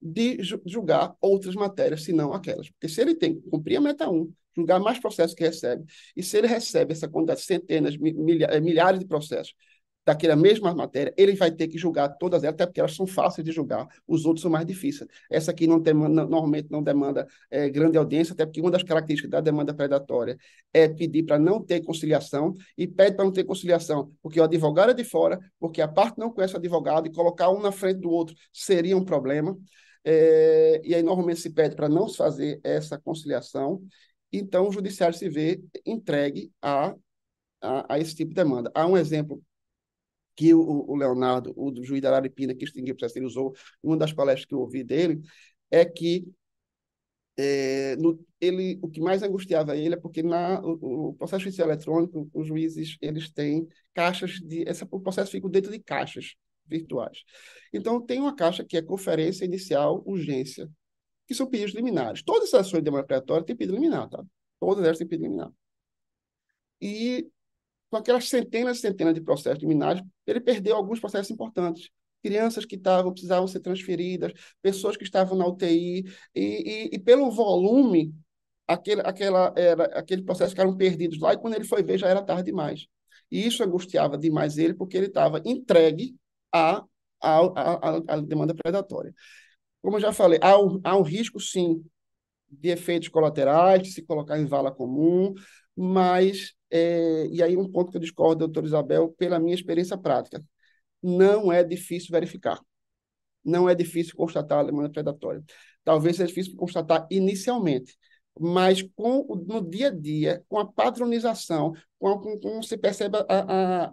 de julgar outras matérias, senão aquelas. Porque se ele tem que cumprir a meta 1, julgar mais processos que recebe, e se ele recebe essa quantidade de centenas, milhares de processos daquela mesma matéria, ele vai ter que julgar todas elas, até porque elas são fáceis de julgar, os outros são mais difíceis. Essa aqui normalmente não demanda grande audiência, até porque uma das características da demanda predatória é pedir para não ter conciliação, e pede para não ter conciliação porque o advogado é de fora, porque a parte não conhece o advogado, e colocar um na frente do outro seria um problema. E aí normalmente se pede para não se fazer essa conciliação, então o judiciário se vê entregue a esse tipo de demanda. Há um exemplo que o Leonardo, o do juiz da Araripina, que extinguiu o processo, ele usou, uma das palestras que eu ouvi dele, é que O que mais angustiava ele é porque o processo judicial eletrônico, os juízes eles têm caixas o processo fica dentro de caixas virtuais. Então, tem uma caixa que é conferência inicial urgência, que são pedidos liminares. Todas as ações de demanda predatória têm pedido liminar, tá? Todas elas têm pedido liminar. E com aquelas centenas e centenas de processos liminares, ele perdeu alguns processos importantes. Crianças que precisavam ser transferidas, pessoas que estavam na UTI, e pelo volume, aquele processo ficaram perdidos lá, e quando ele foi ver, já era tarde demais. E isso angustiava demais ele, porque ele estava entregue à demanda predatória. Como eu já falei, há um risco, sim, de efeitos colaterais, de se colocar em vala comum, mas, e aí um ponto que eu discordo, doutora Isabel, pela minha experiência prática, não é difícil verificar, não é difícil constatar a demanda predatória. Talvez seja difícil constatar inicialmente, mas no dia a dia, com a padronização, com você percebe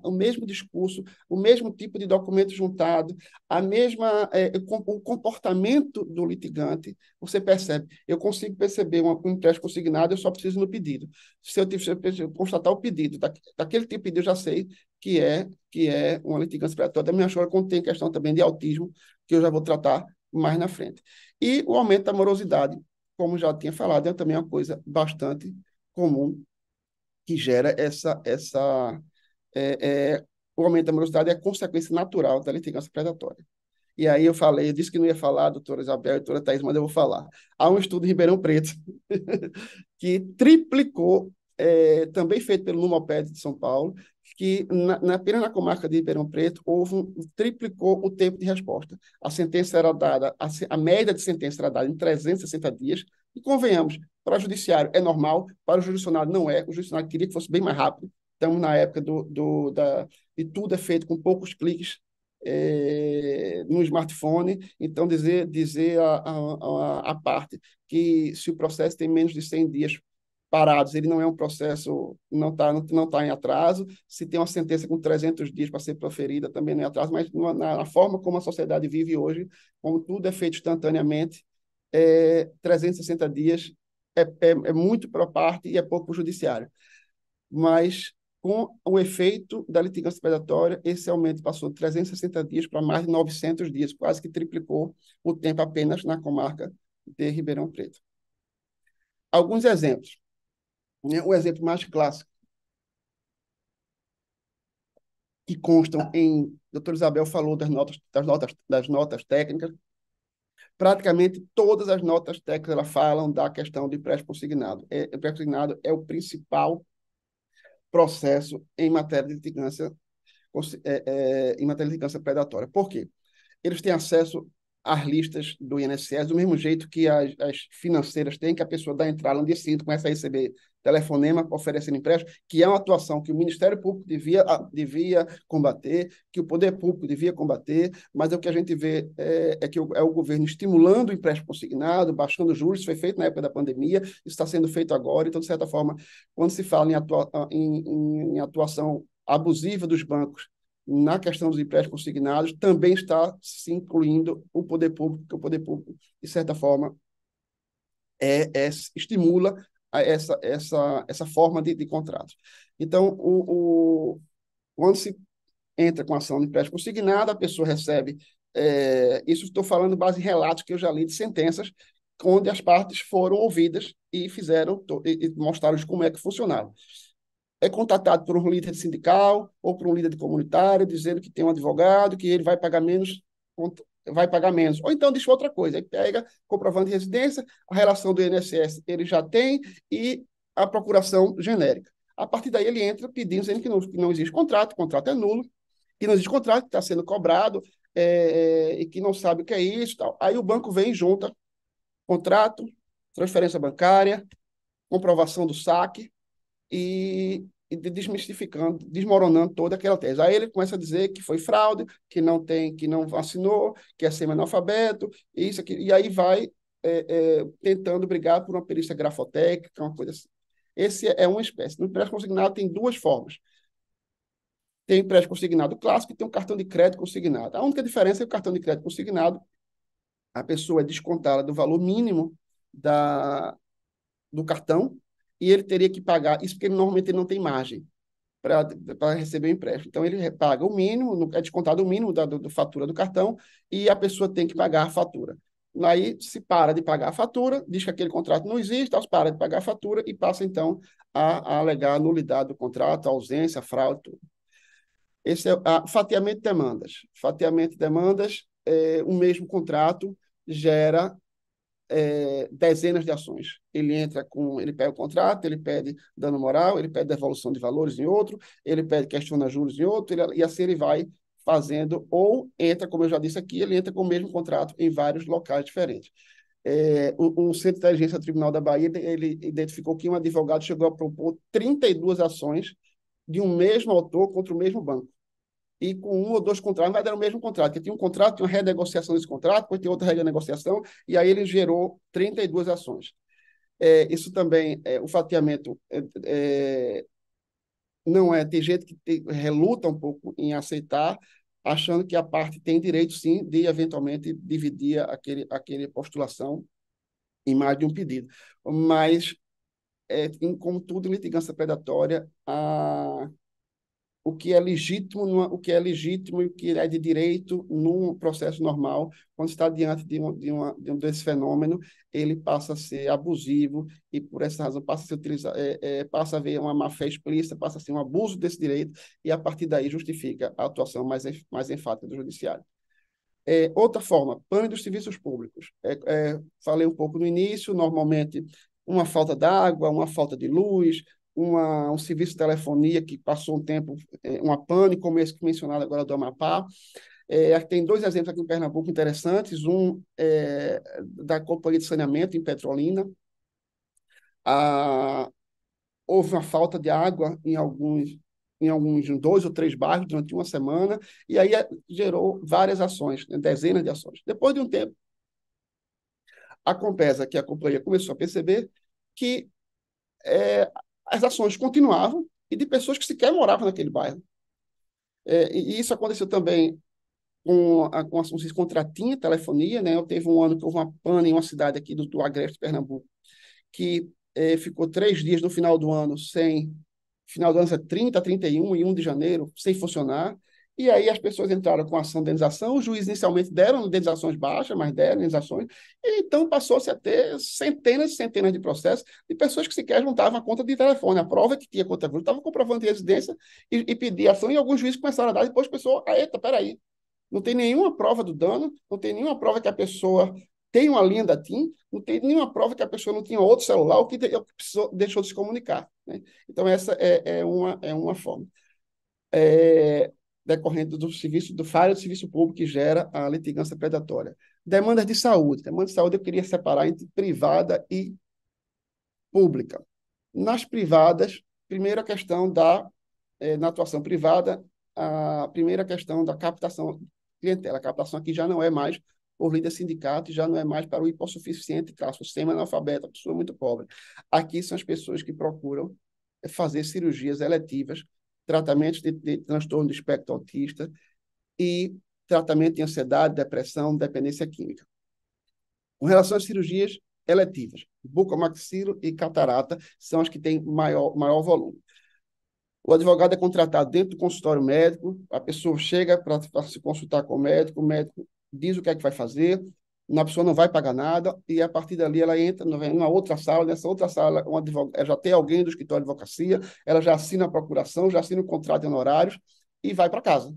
o mesmo discurso, o mesmo tipo de documento juntado, o comportamento do litigante, você percebe. Eu consigo perceber um empréstimo consignado, eu só preciso no pedido. Se eu constatar o pedido daquele tipo de pedido, eu já sei que é uma litigância predatória. Da minha chora contém questão também de autismo, que eu já vou tratar mais na frente. E o aumento da morosidade, como já tinha falado, é também uma coisa bastante comum que gera o aumento da morosidade é a consequência natural da litigância predatória. E aí eu disse que não ia falar, doutora Isabel e doutora Thais, mas eu vou falar. Há um estudo em Ribeirão Preto que triplicou, também feito pelo Numoped de São Paulo, que apenas na comarca de Ribeirão Preto triplicou o tempo de resposta. A sentença era dada, a média de sentença era dada em 360 dias, e convenhamos, para o judiciário é normal, para o jurisdicionado não é, o jurisdicionado queria que fosse bem mais rápido. Estamos na época de tudo é feito com poucos cliques, no smartphone, então dizer a parte que se o processo tem menos de 100 dias parados, ele não é um processo, não tá em atraso, se tem uma sentença com 300 dias para ser proferida, também não é atraso, mas na forma como a sociedade vive hoje, como tudo é feito instantaneamente, 360 dias é muito para a parte e é pouco para o judiciário. Mas com o efeito da litigância predatória, esse aumento passou de 360 dias para mais de 900 dias, quase que triplicou o tempo apenas na comarca de Ribeirão Preto. Alguns exemplos. O exemplo mais clássico, que constam doutora Isabel falou das notas técnicas, praticamente todas as notas técnicas elas falam da questão de empréstimo consignado. O empréstimo consignado é o principal processo em matéria de litigância predatória. Por quê? Eles têm acesso às listas do INSS, do mesmo jeito que as financeiras têm, que a pessoa dá entrada no dia seguinte, começa a receber telefonema oferecendo empréstimo, que é uma atuação que o Ministério Público devia combater, que o Poder Público devia combater, mas o que a gente vê que é o governo estimulando o empréstimo consignado, baixando os juros. Isso foi feito na época da pandemia, isso está sendo feito agora. Então, de certa forma, quando se fala em atuação abusiva dos bancos na questão dos empréstimos consignados, também está se incluindo o poder público, que o poder público, de certa forma, estimula essa forma de contratos. Então, quando se entra com ação de empréstimo consignado, a pessoa recebe, isso estou falando base em relatos que eu já li de sentenças, onde as partes foram ouvidas e mostraram como é que funcionava. É contatado por um líder sindical ou por um líder comunitário, dizendo que tem um advogado, que ele vai pagar menos. Ou então diz outra coisa, ele pega comprovante de residência, a relação do INSS ele já tem, e a procuração genérica. A partir daí ele entra pedindo, dizendo que não existe contrato, o contrato é nulo, que não existe contrato, que está sendo cobrado, e que não sabe o que é isso. Tal. Aí o banco vem e junta contrato, transferência bancária, comprovação do saque, e desmistificando, desmoronando toda aquela tese. Aí ele começa a dizer que foi fraude, que não vacinou, que é semi-analfabeto, isso aqui, e aí vai tentando brigar por uma perícia grafotécnica, uma coisa assim. Esse é uma espécie. No empréstimo consignado tem duas formas. Tem empréstimo consignado clássico e tem um cartão de crédito consignado. A única diferença é que o cartão de crédito consignado, a pessoa é descontada do valor mínimo do cartão, e ele teria que pagar, isso porque normalmente ele não tem margem para receber o empréstimo. Então, ele paga o mínimo, é descontado o mínimo da fatura do cartão, e a pessoa tem que pagar a fatura. Aí se para de pagar a fatura, diz que aquele contrato não existe, então, para de pagar a fatura e passa, então, a alegar a nulidade do contrato, a ausência, a fraude, tudo. Esse é fatiamento de demandas. Fatiamento de demandas, o mesmo contrato gera dezenas de ações. Ele pega o contrato, ele pede dano moral, ele pede devolução de valores em outro, ele pede questiona juros em outro, e assim ele vai fazendo, ou entra, como eu já disse aqui, ele entra com o mesmo contrato em vários locais diferentes. O Centro de Inteligência do Tribunal da Bahia, ele identificou que um advogado chegou a propor 32 ações de um mesmo autor contra o mesmo banco. E com um ou dois contratos, mas era o mesmo contrato, porque tinha um contrato, tinha uma renegociação desse contrato, depois tinha outra renegociação, e aí ele gerou 32 ações. Isso também, o fatiamento não é, tem gente que reluta um pouco em aceitar, achando que a parte tem direito, sim, de eventualmente dividir aquele postulação em mais de um pedido. Mas, como tudo em litigância predatória, o que é legítimo, o que é legítimo e o que é de direito num processo normal, quando está diante desse fenômeno, ele passa a ser abusivo e, por essa razão, passa a ser utilizado, passa a haver uma má-fé explícita, passa a ser um abuso desse direito e, a partir daí, justifica a atuação mais enfática do judiciário. Outra forma, pane dos serviços públicos. Falei um pouco no início, normalmente uma falta d'água, uma falta de luz, um serviço de telefonia que passou um tempo, uma pane, como esse mencionado agora do Amapá. Tem dois exemplos aqui em Pernambuco interessantes, um da Companhia de Saneamento em Petrolina. Houve uma falta de água em alguns 2 ou 3 bairros durante uma semana, e aí gerou várias ações, né, dezenas de ações. Depois de um tempo, a Compesa, que é a companhia, começou a perceber que as ações continuavam e de pessoas que sequer moravam naquele bairro. E isso aconteceu também com ações contra TIM, telefonia, né? Teve um ano que houve uma pane em uma cidade aqui do Agreste, Pernambuco, que ficou 3 dias no final do ano final do ano é 30, 31 e 1 de janeiro, sem funcionar. E aí as pessoas entraram com ação de indenização, os juízes inicialmente deram indenizações baixas, mas deram indenizações, e então passou-se a ter centenas e centenas de processos de pessoas que sequer juntavam a conta de telefone. A prova que tinha conta de estava comprovando de residência e pedia ação, e alguns juízes começaram a dar, depois a pessoa, eita, peraí, não tem nenhuma prova do dano, não tem nenhuma prova que a pessoa tem uma linha da TIM, não tem nenhuma prova que a pessoa não tinha outro celular, ou que deixou de se comunicar, né? Então, essa é uma forma. Decorrente do falho do serviço público que gera a litigância predatória. Demandas de saúde. Demanda de saúde eu queria separar entre privada e pública. Nas privadas, primeira questão na atuação privada, a primeira questão da captação clientela. A captação aqui já não é mais por líder sindicato, já não é mais para o hipossuficiente, classe semi-analfabeta, pessoa muito pobre. Aqui são as pessoas que procuram fazer cirurgias eletivas, tratamentos de transtorno do espectro autista e tratamento de ansiedade, depressão, dependência química. Com relação às cirurgias eletivas, bucomaxilo e catarata são as que têm maior volume. O advogado é contratado dentro do consultório médico, a pessoa chega para se consultar com o médico diz o que é que vai fazer, a pessoa não vai pagar nada, e a partir dali ela entra numa outra sala, nessa outra sala ela já tem alguém do escritório de advocacia, ela já assina a procuração, já assina o contrato de honorários e vai para casa.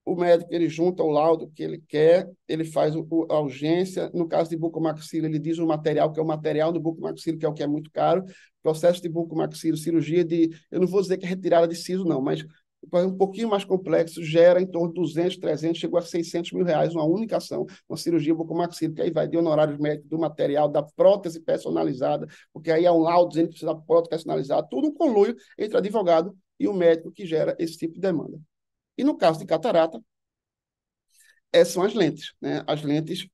O médico, ele junta o laudo que ele quer, ele faz a urgência. No caso de bucomaxilo, ele diz o material, que é o material do bucomaxilo, que é o que é muito caro. Processo de bucomaxilo, cirurgia eu não vou dizer que é retirada de siso, não, mas um pouquinho mais complexo, gera em torno de 200, 300, chegou a 600 mil reais uma única ação, uma cirurgia bucomaxilo, que aí vai de honorários médicos, do material, da prótese personalizada, porque aí é um laudo dizendo que precisa da prótese personalizada, tudo um conluio entre o advogado e o médico que gera esse tipo de demanda. E no caso de catarata, são as lentes, né? As lentes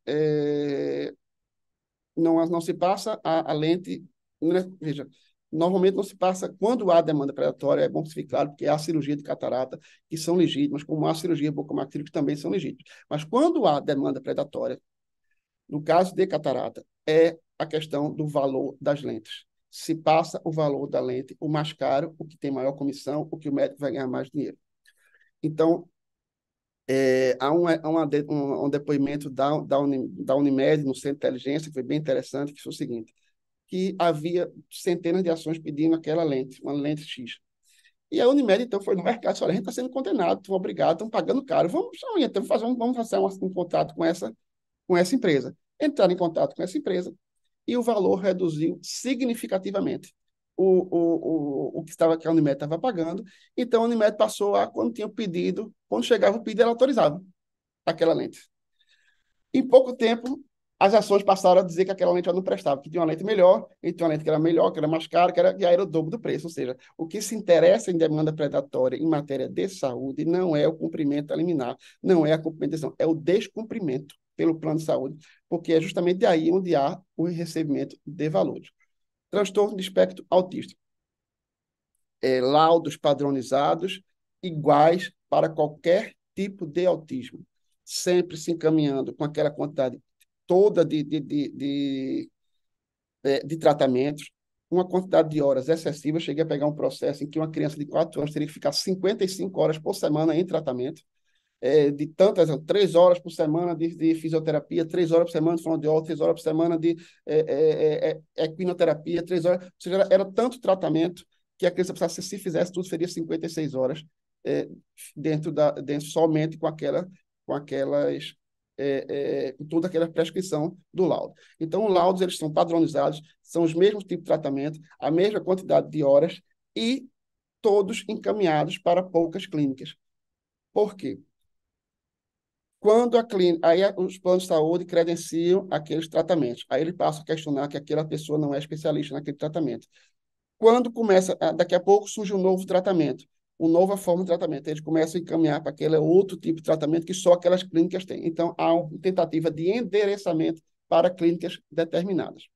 não se passa a lente, né? Veja, normalmente não se passa, quando há demanda predatória, é bom que se fique claro, porque há cirurgia de catarata que são legítimas, como há cirurgia bucomaxilo que também são legítimas. Mas quando há demanda predatória, No caso de catarata, é a questão do valor das lentes. Se passa o valor da lente, o mais caro, o que tem maior comissão, o que o médico vai ganhar mais dinheiro. Então, há um depoimento da Unimed no Centro de Inteligência, que foi bem interessante, que foi o seguinte, que havia centenas de ações pedindo aquela lente, uma lente X. E a Unimed, então, foi no mercado e disse, olha, a gente está sendo condenado, estão obrigados, estão pagando caro, vamos fazer um contato com essa empresa. Entraram em contato com essa empresa e o valor reduziu significativamente o que a Unimed estava pagando. Então, a Unimed passou a, quando tinha o pedido, quando chegava o pedido, ela autorizava aquela lente. Em pouco tempo, as ações passaram a dizer que aquela lente já não prestava, que tinha uma lente melhor, e tinha uma lente que era melhor, que era mais cara, e aí era o dobro do preço. Ou seja, o que se interessa em demanda predatória em matéria de saúde não é o cumprimento liminar, não é a cumprimentação, é o descumprimento pelo plano de saúde, porque é justamente aí onde há o recebimento de valores. Transtorno de espectro autista. Laudos padronizados iguais para qualquer tipo de autismo, sempre se encaminhando com aquela quantidade toda de tratamentos, uma quantidade de horas excessiva. Eu cheguei a pegar um processo em que uma criança de 4 anos teria que ficar 55 horas por semana em tratamento, de tantas, 3 horas por semana de fisioterapia, 3 horas por semana de fonoaudiólogo, 3 horas por semana de equinoterapia, 3 horas, ou seja, era tanto tratamento que a criança precisasse, se fizesse tudo, seria 56 horas dentro somente com aquelas com toda aquela prescrição do laudo. Então, os laudos eles são padronizados, são os mesmos tipos de tratamento, a mesma quantidade de horas e todos encaminhados para poucas clínicas. Por quê? Quando a clínica, aí os planos de saúde credenciam aqueles tratamentos. Aí ele passa a questionar que aquela pessoa não é especialista naquele tratamento. Quando começa, daqui a pouco surge um novo tratamento, uma nova forma de tratamento. Eles começam a encaminhar para aquele outro tipo de tratamento que só aquelas clínicas têm. Então, há uma tentativa de endereçamento para clínicas determinadas.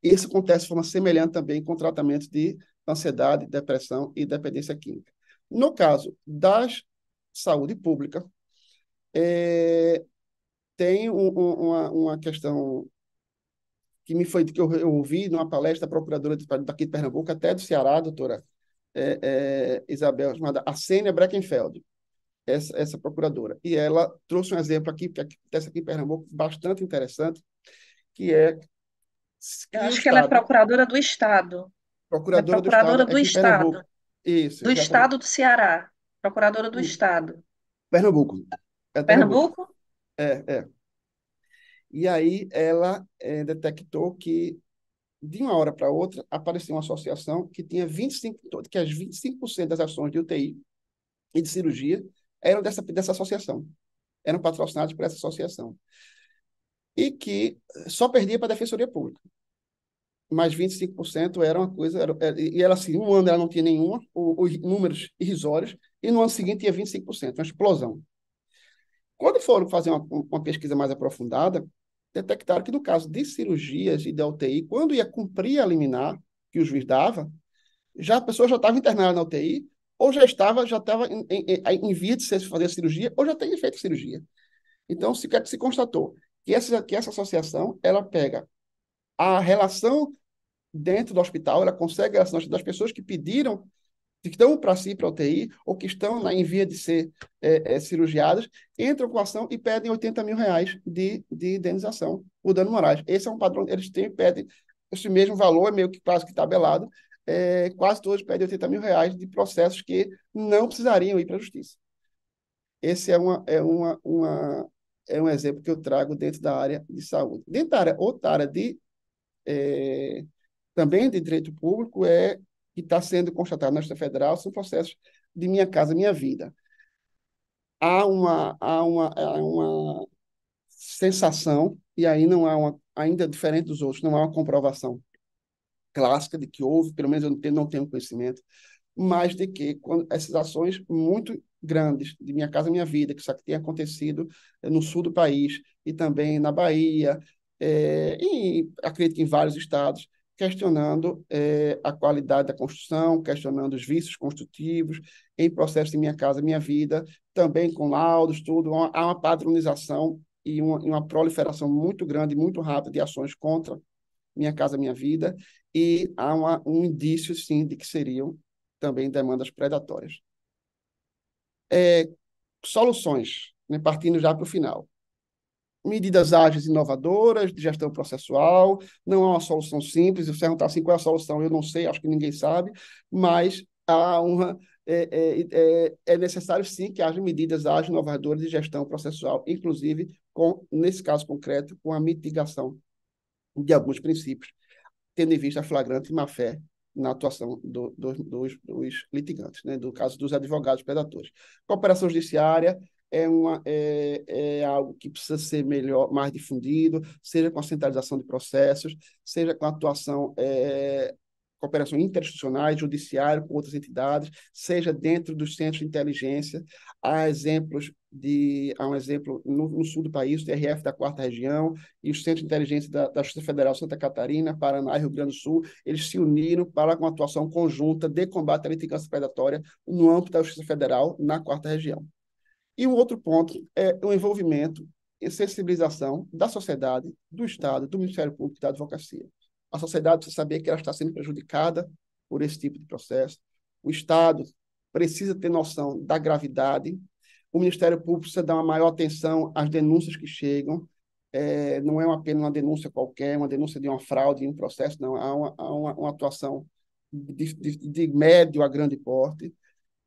Isso acontece de forma semelhante também com tratamentos de ansiedade, depressão e dependência química. No caso das saúde pública, tem uma questão que eu ouvi numa palestra da procuradora daqui de Pernambuco, até do Ceará, doutora Isabel, chamada Arsênia Breckenfeld, essa procuradora. E ela trouxe um exemplo aqui, que acontece aqui em Pernambuco, bastante interessante, que é Eu que o acho que ela é Estado, procuradora do Estado. Ela é procuradora do Estado procuradora do aqui em Estado, Pernambuco. Isso, do exatamente. Estado do Ceará. Procuradora do Isso. Estado. Pernambuco. É Pernambuco. Pernambuco? É. E aí ela detectou que de uma hora para outra, apareceu uma associação que tinha 25, que as 25% das ações de UTI e de cirurgia eram dessa associação, eram patrocinadas por essa associação. E que só perdia para a Defensoria Pública. Mas 25% era uma coisa. E ela, assim, um ano ela não tinha nenhuma, os números irrisórios, e no ano seguinte tinha 25%, uma explosão. Quando foram fazer uma pesquisa mais aprofundada, detectaram que no caso de cirurgias e da UTI, quando ia cumprir a liminar que o juiz dava, a pessoa já estava internada na UTI, ou já estava em via de se fazer a cirurgia, ou já tinha feito a cirurgia. Então, se constatou que essa associação, ela pega a relação dentro do hospital, ela consegue a relação das pessoas que pediram, que estão para si, para a UTI, ou que estão em via de ser cirurgiadas, entram com a ação e pedem R$ 80.000 de indenização por dano morais. Esse é um padrão, eles pedem esse mesmo valor, é meio que quase que tabelado, quase todos pedem R$ 80.000 de processos que não precisariam ir para a justiça. Esse é um exemplo que eu trago dentro da área de saúde. Dentro da outra área também de direito público que está sendo constatado na Justiça Federal, são processos de Minha Casa Minha Vida. Há uma sensação, e aí não há ainda diferente dos outros, não há uma comprovação clássica de que houve, pelo menos eu não tenho conhecimento, mas de que quando essas ações muito grandes de Minha Casa Minha Vida, que isso aqui tem acontecido no sul do país e também na Bahia, e acredito que em vários estados, questionando a qualidade da construção, questionando os vícios construtivos, em processo de Minha Casa Minha Vida, também com laudos, tudo, há uma padronização e uma proliferação muito grande, muito rápida de ações contra Minha Casa Minha Vida, e há um indício, sim, de que seriam também demandas predatórias. Soluções, né, partindo já para o final. Medidas ágeis e inovadoras de gestão processual, não é uma solução simples. Se você perguntar assim, qual é a solução, eu não sei, acho que ninguém sabe, mas há é necessário sim que haja medidas ágeis e inovadoras de gestão processual, inclusive, nesse caso concreto, com a mitigação de alguns princípios, tendo em vista a flagrante má-fé na atuação dos litigantes, né? Do caso dos advogados predatores. Cooperação judiciária é algo que precisa ser melhor, mais difundido, seja com a centralização de processos, seja com a atuação, cooperação interinstitucionais, judiciário com outras entidades, seja dentro dos centros de inteligência. Há um exemplo no sul do país, o TRF da Quarta Região e os centros de inteligência da Justiça Federal Santa Catarina, Paraná e Rio Grande do Sul, eles se uniram para uma atuação conjunta de combate à litigância predatória no âmbito da Justiça Federal na Quarta Região. E um outro ponto é o envolvimento e sensibilização da sociedade, do Estado, do Ministério Público e da advocacia. A sociedade precisa saber que ela está sendo prejudicada por esse tipo de processo. O Estado precisa ter noção da gravidade. O Ministério Público precisa dar uma maior atenção às denúncias que chegam. Não é apenas uma denúncia qualquer, uma denúncia de uma fraude em um processo, não. Há uma atuação de médio a grande porte,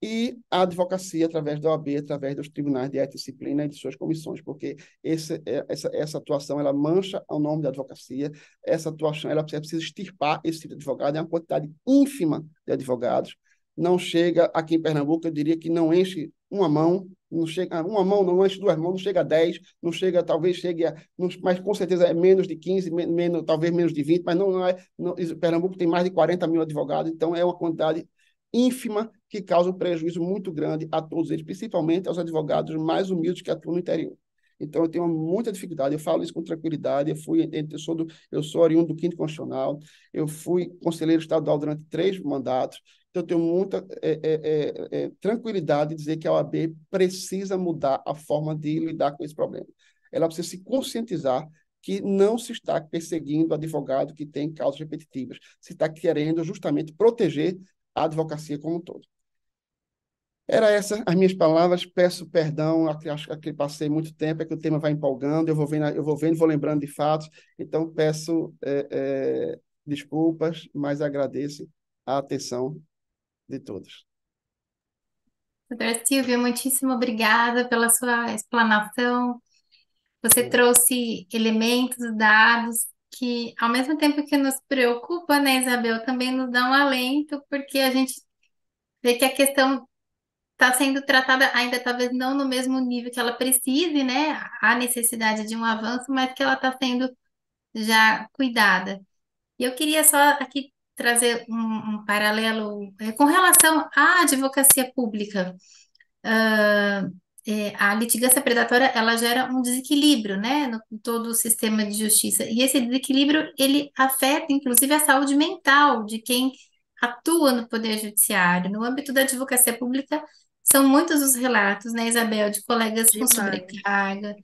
e a advocacia através da OAB, através dos tribunais de ética e disciplina e de suas comissões, porque essa atuação ela mancha o nome da advocacia, essa atuação ela precisa extirpar esse tipo de advogado, é uma quantidade ínfima de advogados, não chega aqui em Pernambuco, eu diria que não enche uma mão, não chega uma mão, não enche duas mãos, não chega a 10, não chega, talvez chegue a, mas com certeza é menos de 15, menos, talvez menos de 20, mas não é, não, Pernambuco tem mais de 40 mil advogados, então é uma quantidade ínfima que causa um prejuízo muito grande a todos eles, principalmente aos advogados mais humildes que atuam no interior. Então, eu tenho muita dificuldade, eu falo isso com tranquilidade, eu sou oriundo do Quinto Constitucional, eu fui conselheiro estadual durante 3 mandatos, então eu tenho muita tranquilidade de dizer que a OAB precisa mudar a forma de lidar com esse problema. Ela precisa se conscientizar que não se está perseguindo advogado que tem causas repetitivas, se está querendo justamente proteger a advocacia como um todo. Era essas as minhas palavras, peço perdão, acho que passei muito tempo, é que o tema vai empolgando, eu vou vendo, vou lembrando de fatos, então peço desculpas, mas agradeço a atenção de todos. Doutora Silvia, muitíssimo obrigada pela sua explanação. Você trouxe elementos, dados que, ao mesmo tempo que nos preocupa, né, Isabel, também nos dá um alento, porque a gente vê que a questão está sendo tratada ainda talvez não no mesmo nível que ela precise, né? Há necessidade de um avanço, mas que ela está sendo já cuidada. E eu queria só aqui trazer um paralelo com relação à advocacia pública. Ah, a litigância predatória ela gera um desequilíbrio, né, no em todo o sistema de justiça. E esse desequilíbrio ele afeta, inclusive, a saúde mental de quem atua no poder judiciário. No âmbito da advocacia pública, são muitos os relatos, né, Isabel, de colegas com Demais. sobrecarga.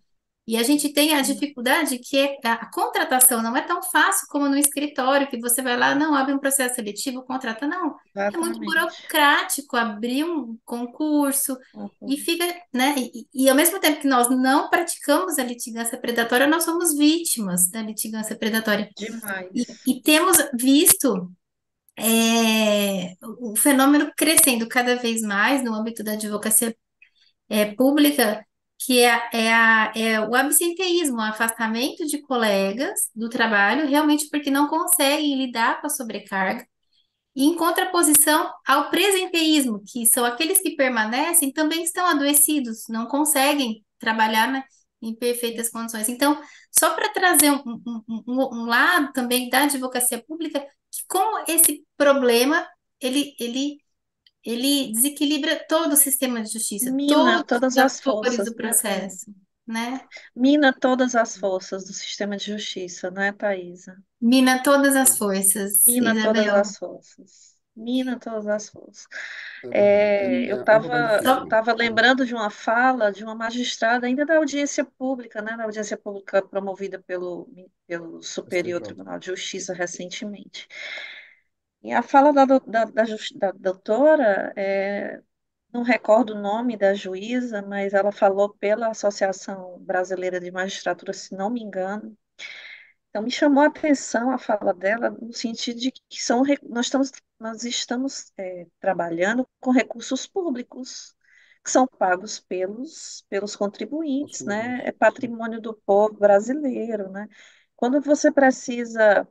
E a gente tem a dificuldade que a contratação não é tão fácil como no escritório, que você vai lá, não, abre um processo seletivo, contrata, não. É muito Exatamente. burocrático abrir um concurso e Uhum. fica, né? E ao mesmo tempo que nós não praticamos a litigância predatória, nós somos vítimas da litigância predatória. Demais. E temos visto o fenômeno crescendo cada vez mais no âmbito da advocacia pública, que é o absenteísmo, o afastamento de colegas do trabalho, realmente porque não conseguem lidar com a sobrecarga. E em contraposição ao presenteísmo, que são aqueles que permanecem, também estão adoecidos, não conseguem trabalhar, né, em perfeitas condições. Então, só para trazer um lado também da advocacia pública, que como esse problema, ele desequilibra todo o sistema de justiça, Mina todos todas os as atores forças, do né, Thaís? processo, né? Mina todas as forças do sistema de justiça, né, Thaisa? Mina todas as forças, Mina todas Isabel. as forças. mina todas as forças. É verdade. Eu É um problema estava difícil eu Só- mesmo. tava lembrando de uma fala de uma magistrada, ainda da audiência pública, né, da audiência pública promovida pelo Superior STJ. Tribunal de Justiça recentemente. E a fala da doutora, não recordo o nome da juíza, mas ela falou pela Associação Brasileira de Magistratura, se não me engano. Então, me chamou a atenção a fala dela no sentido de que nós estamos trabalhando com recursos públicos que são pagos pelos contribuintes, né? Consumidores. É Sim. patrimônio do povo brasileiro, né? Quando você precisa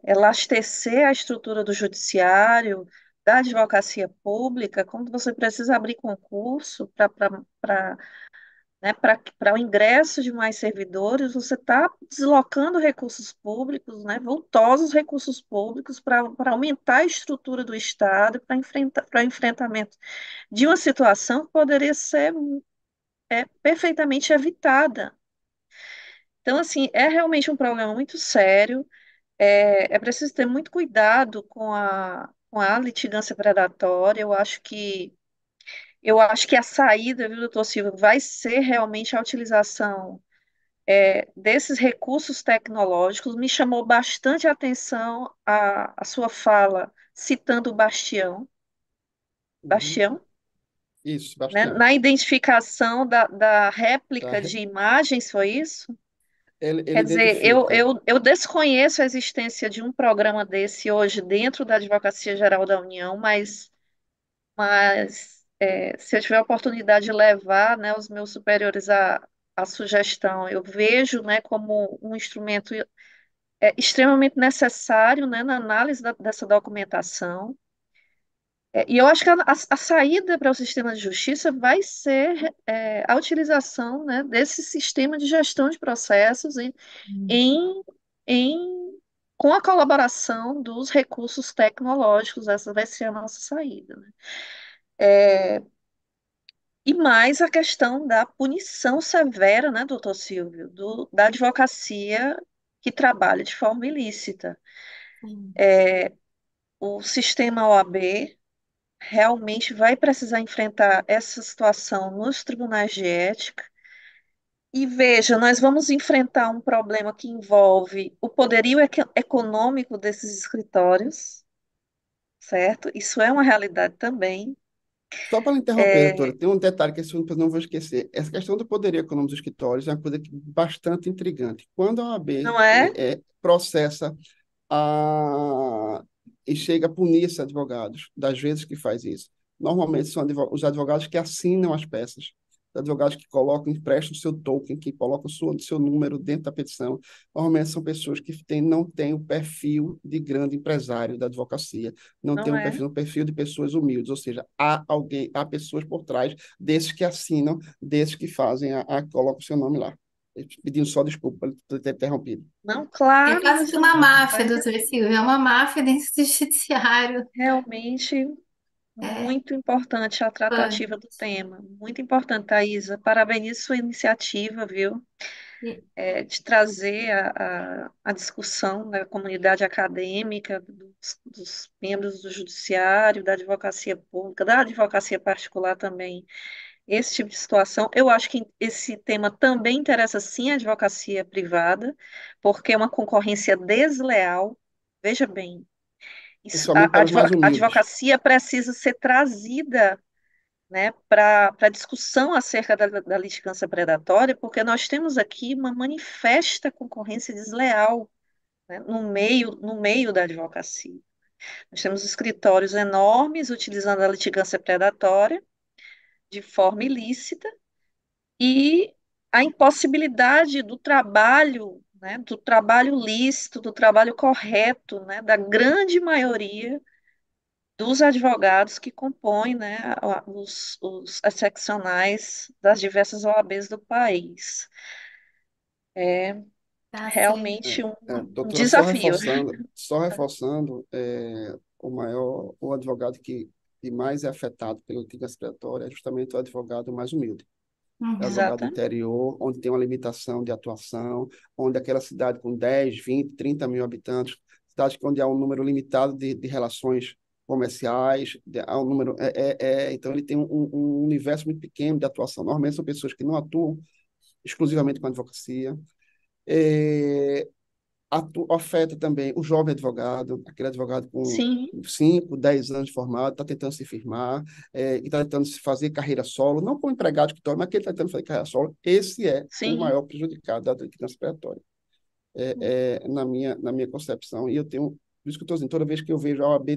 elastecer a estrutura do judiciário, da advocacia pública, quando você precisa abrir concurso para o ingresso de mais servidores, você está deslocando recursos públicos, né, vultosos recursos públicos, para aumentar a estrutura do Estado, para enfrentamento de uma situação que poderia ser perfeitamente evitada. Então, assim, é realmente um problema muito sério. É preciso ter muito cuidado com a litigância predatória. Eu acho que a saída, viu, doutor Silva, vai ser realmente a utilização desses recursos tecnológicos. Me chamou bastante a atenção a sua fala citando o Bastião, Uhum. Bastião, Isso, né, Sebastião. na identificação da Tá? réplica de imagens, foi isso? Ele Quer dizer, eu, identifica. eu, eu desconheço a existência de um programa desse hoje dentro da Advocacia Geral da União, mas se eu tiver a oportunidade de levar, né, os meus superiores a sugestão, eu vejo, né, como um instrumento extremamente necessário, né, na análise dessa documentação. E eu acho que a saída para o sistema de justiça vai ser a utilização, né, desse sistema de gestão de processos em, em- com a colaboração dos recursos tecnológicos. Essa vai ser a nossa saída, né? E mais a questão da punição severa, né, doutor Silvio, da advocacia que trabalha de forma ilícita. Sim. O sistema OAB realmente vai precisar enfrentar essa situação nos tribunais de ética. E veja, nós vamos enfrentar um problema que envolve o poderio econômico desses escritórios, certo? Isso é uma realidade também, Só para interromper, doutora, tem um detalhe que eu não vou esquecer. Essa questão do poderio econômico dos escritórios é uma coisa bastante intrigante. Quando a OAB não é? processa a, e chega a punir esses advogados, das vezes que faz isso. Normalmente são os advogados que assinam as peças, os advogados que colocam, emprestam o seu token, que colocam seu número dentro da petição. Normalmente são pessoas que não têm o perfil de grande empresário da advocacia, não têm Não é? um perfil de pessoas humildes, ou seja, há pessoas por trás desses que assinam, desses que fazem, colocam o seu nome lá. Pedindo só desculpa por ter interrompido. Não, É claro, quase que imagina, uma máfia, é doutor Silvio, é uma máfia dentro do judiciário. realmente É, muito importante a punk. tratativa do tema. Muito importante, Thaisa. Parabenizo sua iniciativa, viu? E- De trazer a discussão da comunidade acadêmica, dos membros do judiciário, da advocacia pública, da advocacia particular também, esse tipo de situação. Eu acho que esse tema também interessa sim a advocacia privada, porque é uma concorrência desleal. Veja bem, Principalmente para os mais a humildes. advocacia precisa ser trazida, né, para discussão acerca da litigância predatória, porque nós temos aqui uma manifesta concorrência desleal, né, no meio da advocacia. Nós temos escritórios enormes utilizando a litigância predatória de forma ilícita e a impossibilidade do trabalho, né, do trabalho lícito, do trabalho correto, né, da grande maioria dos advogados que compõem, né, as seccionais das diversas OABs do país. É Tá certo. realmente um Doutora, desafio. só reforçando, o advogado que mais é afetado pela litigância predatória é justamente o advogado mais humilde. É o Uhum. advogado do Exatamente. interior, onde tem uma limitação de atuação, onde aquela cidade com 10, 20, 30 mil habitantes, cidade onde há um número limitado de relações comerciais, há um número, então ele tem um universo muito pequeno de atuação. Normalmente são pessoas que não atuam exclusivamente com advocacia. É, afeta também o jovem advogado, aquele advogado com Sim, 5, 10 anos de formado, está tentando se firmar, e está tentando se fazer carreira solo, não como empregado de escritório, mas que ele está tentando fazer carreira solo. Esse é o sim. maior prejudicado da criança pré-datória, na minha concepção. E eu tenho, por isso que eu estou dizendo, toda vez que eu vejo a OAB,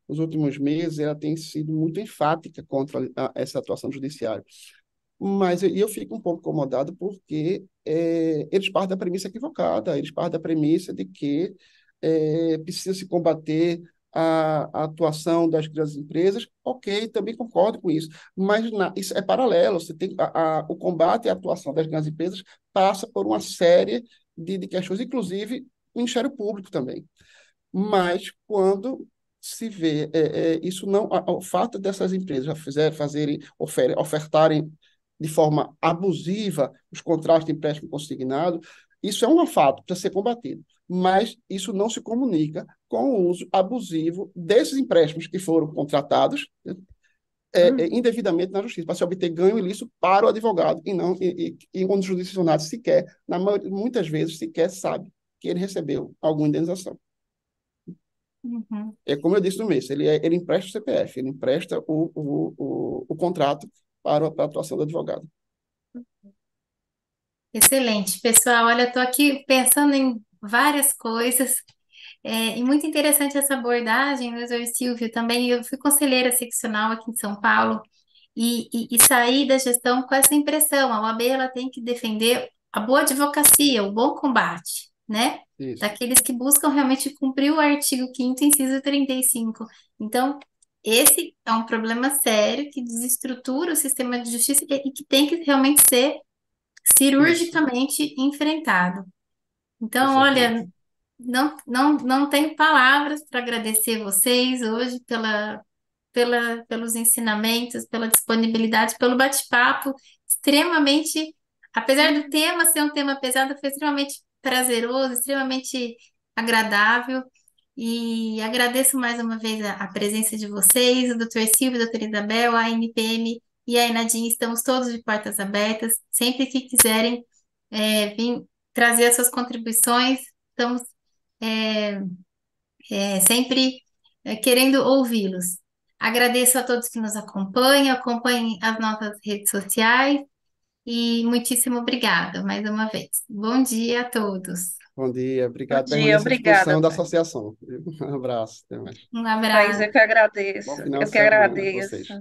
nos últimos meses, ela tem sido muito enfática contra essa atuação judiciária. Mas eu fico um pouco incomodado porque eles partem da premissa equivocada, eles partem da premissa de que precisa se combater a atuação das grandes empresas. Ok, também concordo com isso, mas isso é paralelo. Você tem o combate e a atuação das grandes empresas passa por uma série de questões, inclusive o Ministério Público também. Mas quando se vê isso não, o fato dessas empresas ofertarem de forma abusiva os contratos de empréstimo consignado, isso é um fato para ser combatido. Mas isso não se comunica com o uso abusivo desses empréstimos que foram contratados, né, indevidamente na justiça, para se obter ganho ilícito para o advogado, e não e onde o jurisdicionado sequer, muitas vezes, sequer sabe que ele recebeu alguma indenização. Uhum. É como eu disse no mês, ele empresta o CPF, ele empresta o contrato para a atuação do advogado. Excelente, pessoal. Olha, eu estou aqui pensando em várias coisas. E muito interessante essa abordagem, doutor Silvio, também. Eu fui conselheira seccional aqui em São Paulo e saí da gestão com essa impressão. A OAB ela tem que defender a boa advocacia, o bom combate, né? Isso, Daqueles que buscam realmente cumprir o artigo 5º, inciso 35. Então, esse é um problema sério que desestrutura o sistema de justiça e que tem que realmente ser isso, cirurgicamente enfrentado. Então, olha, certamente. não tenho palavras para agradecer vocês hoje pelos ensinamentos, pela disponibilidade, pelo bate-papo extremamente, apesar do tema ser um tema pesado, foi extremamente prazeroso, extremamente agradável. E agradeço mais uma vez a presença de vocês, o Dr. Silvio, a doutora Isabel, a NPM e a Enadim, estamos todos de portas abertas. Sempre que quiserem vir trazer as suas contribuições, estamos é, sempre querendo ouvi-los. Agradeço a todos que nos acompanham, acompanhem as nossas redes sociais e muitíssimo obrigada mais uma vez. Bom dia a todos. Bom dia, Bom obrigado. dia, Permaneça à disposição obrigada, da Thais. associação. Um abraço, até mais. Um Thais, abraço. eu que Bom agradeço. final Eu de que semana para vocês. agradeço.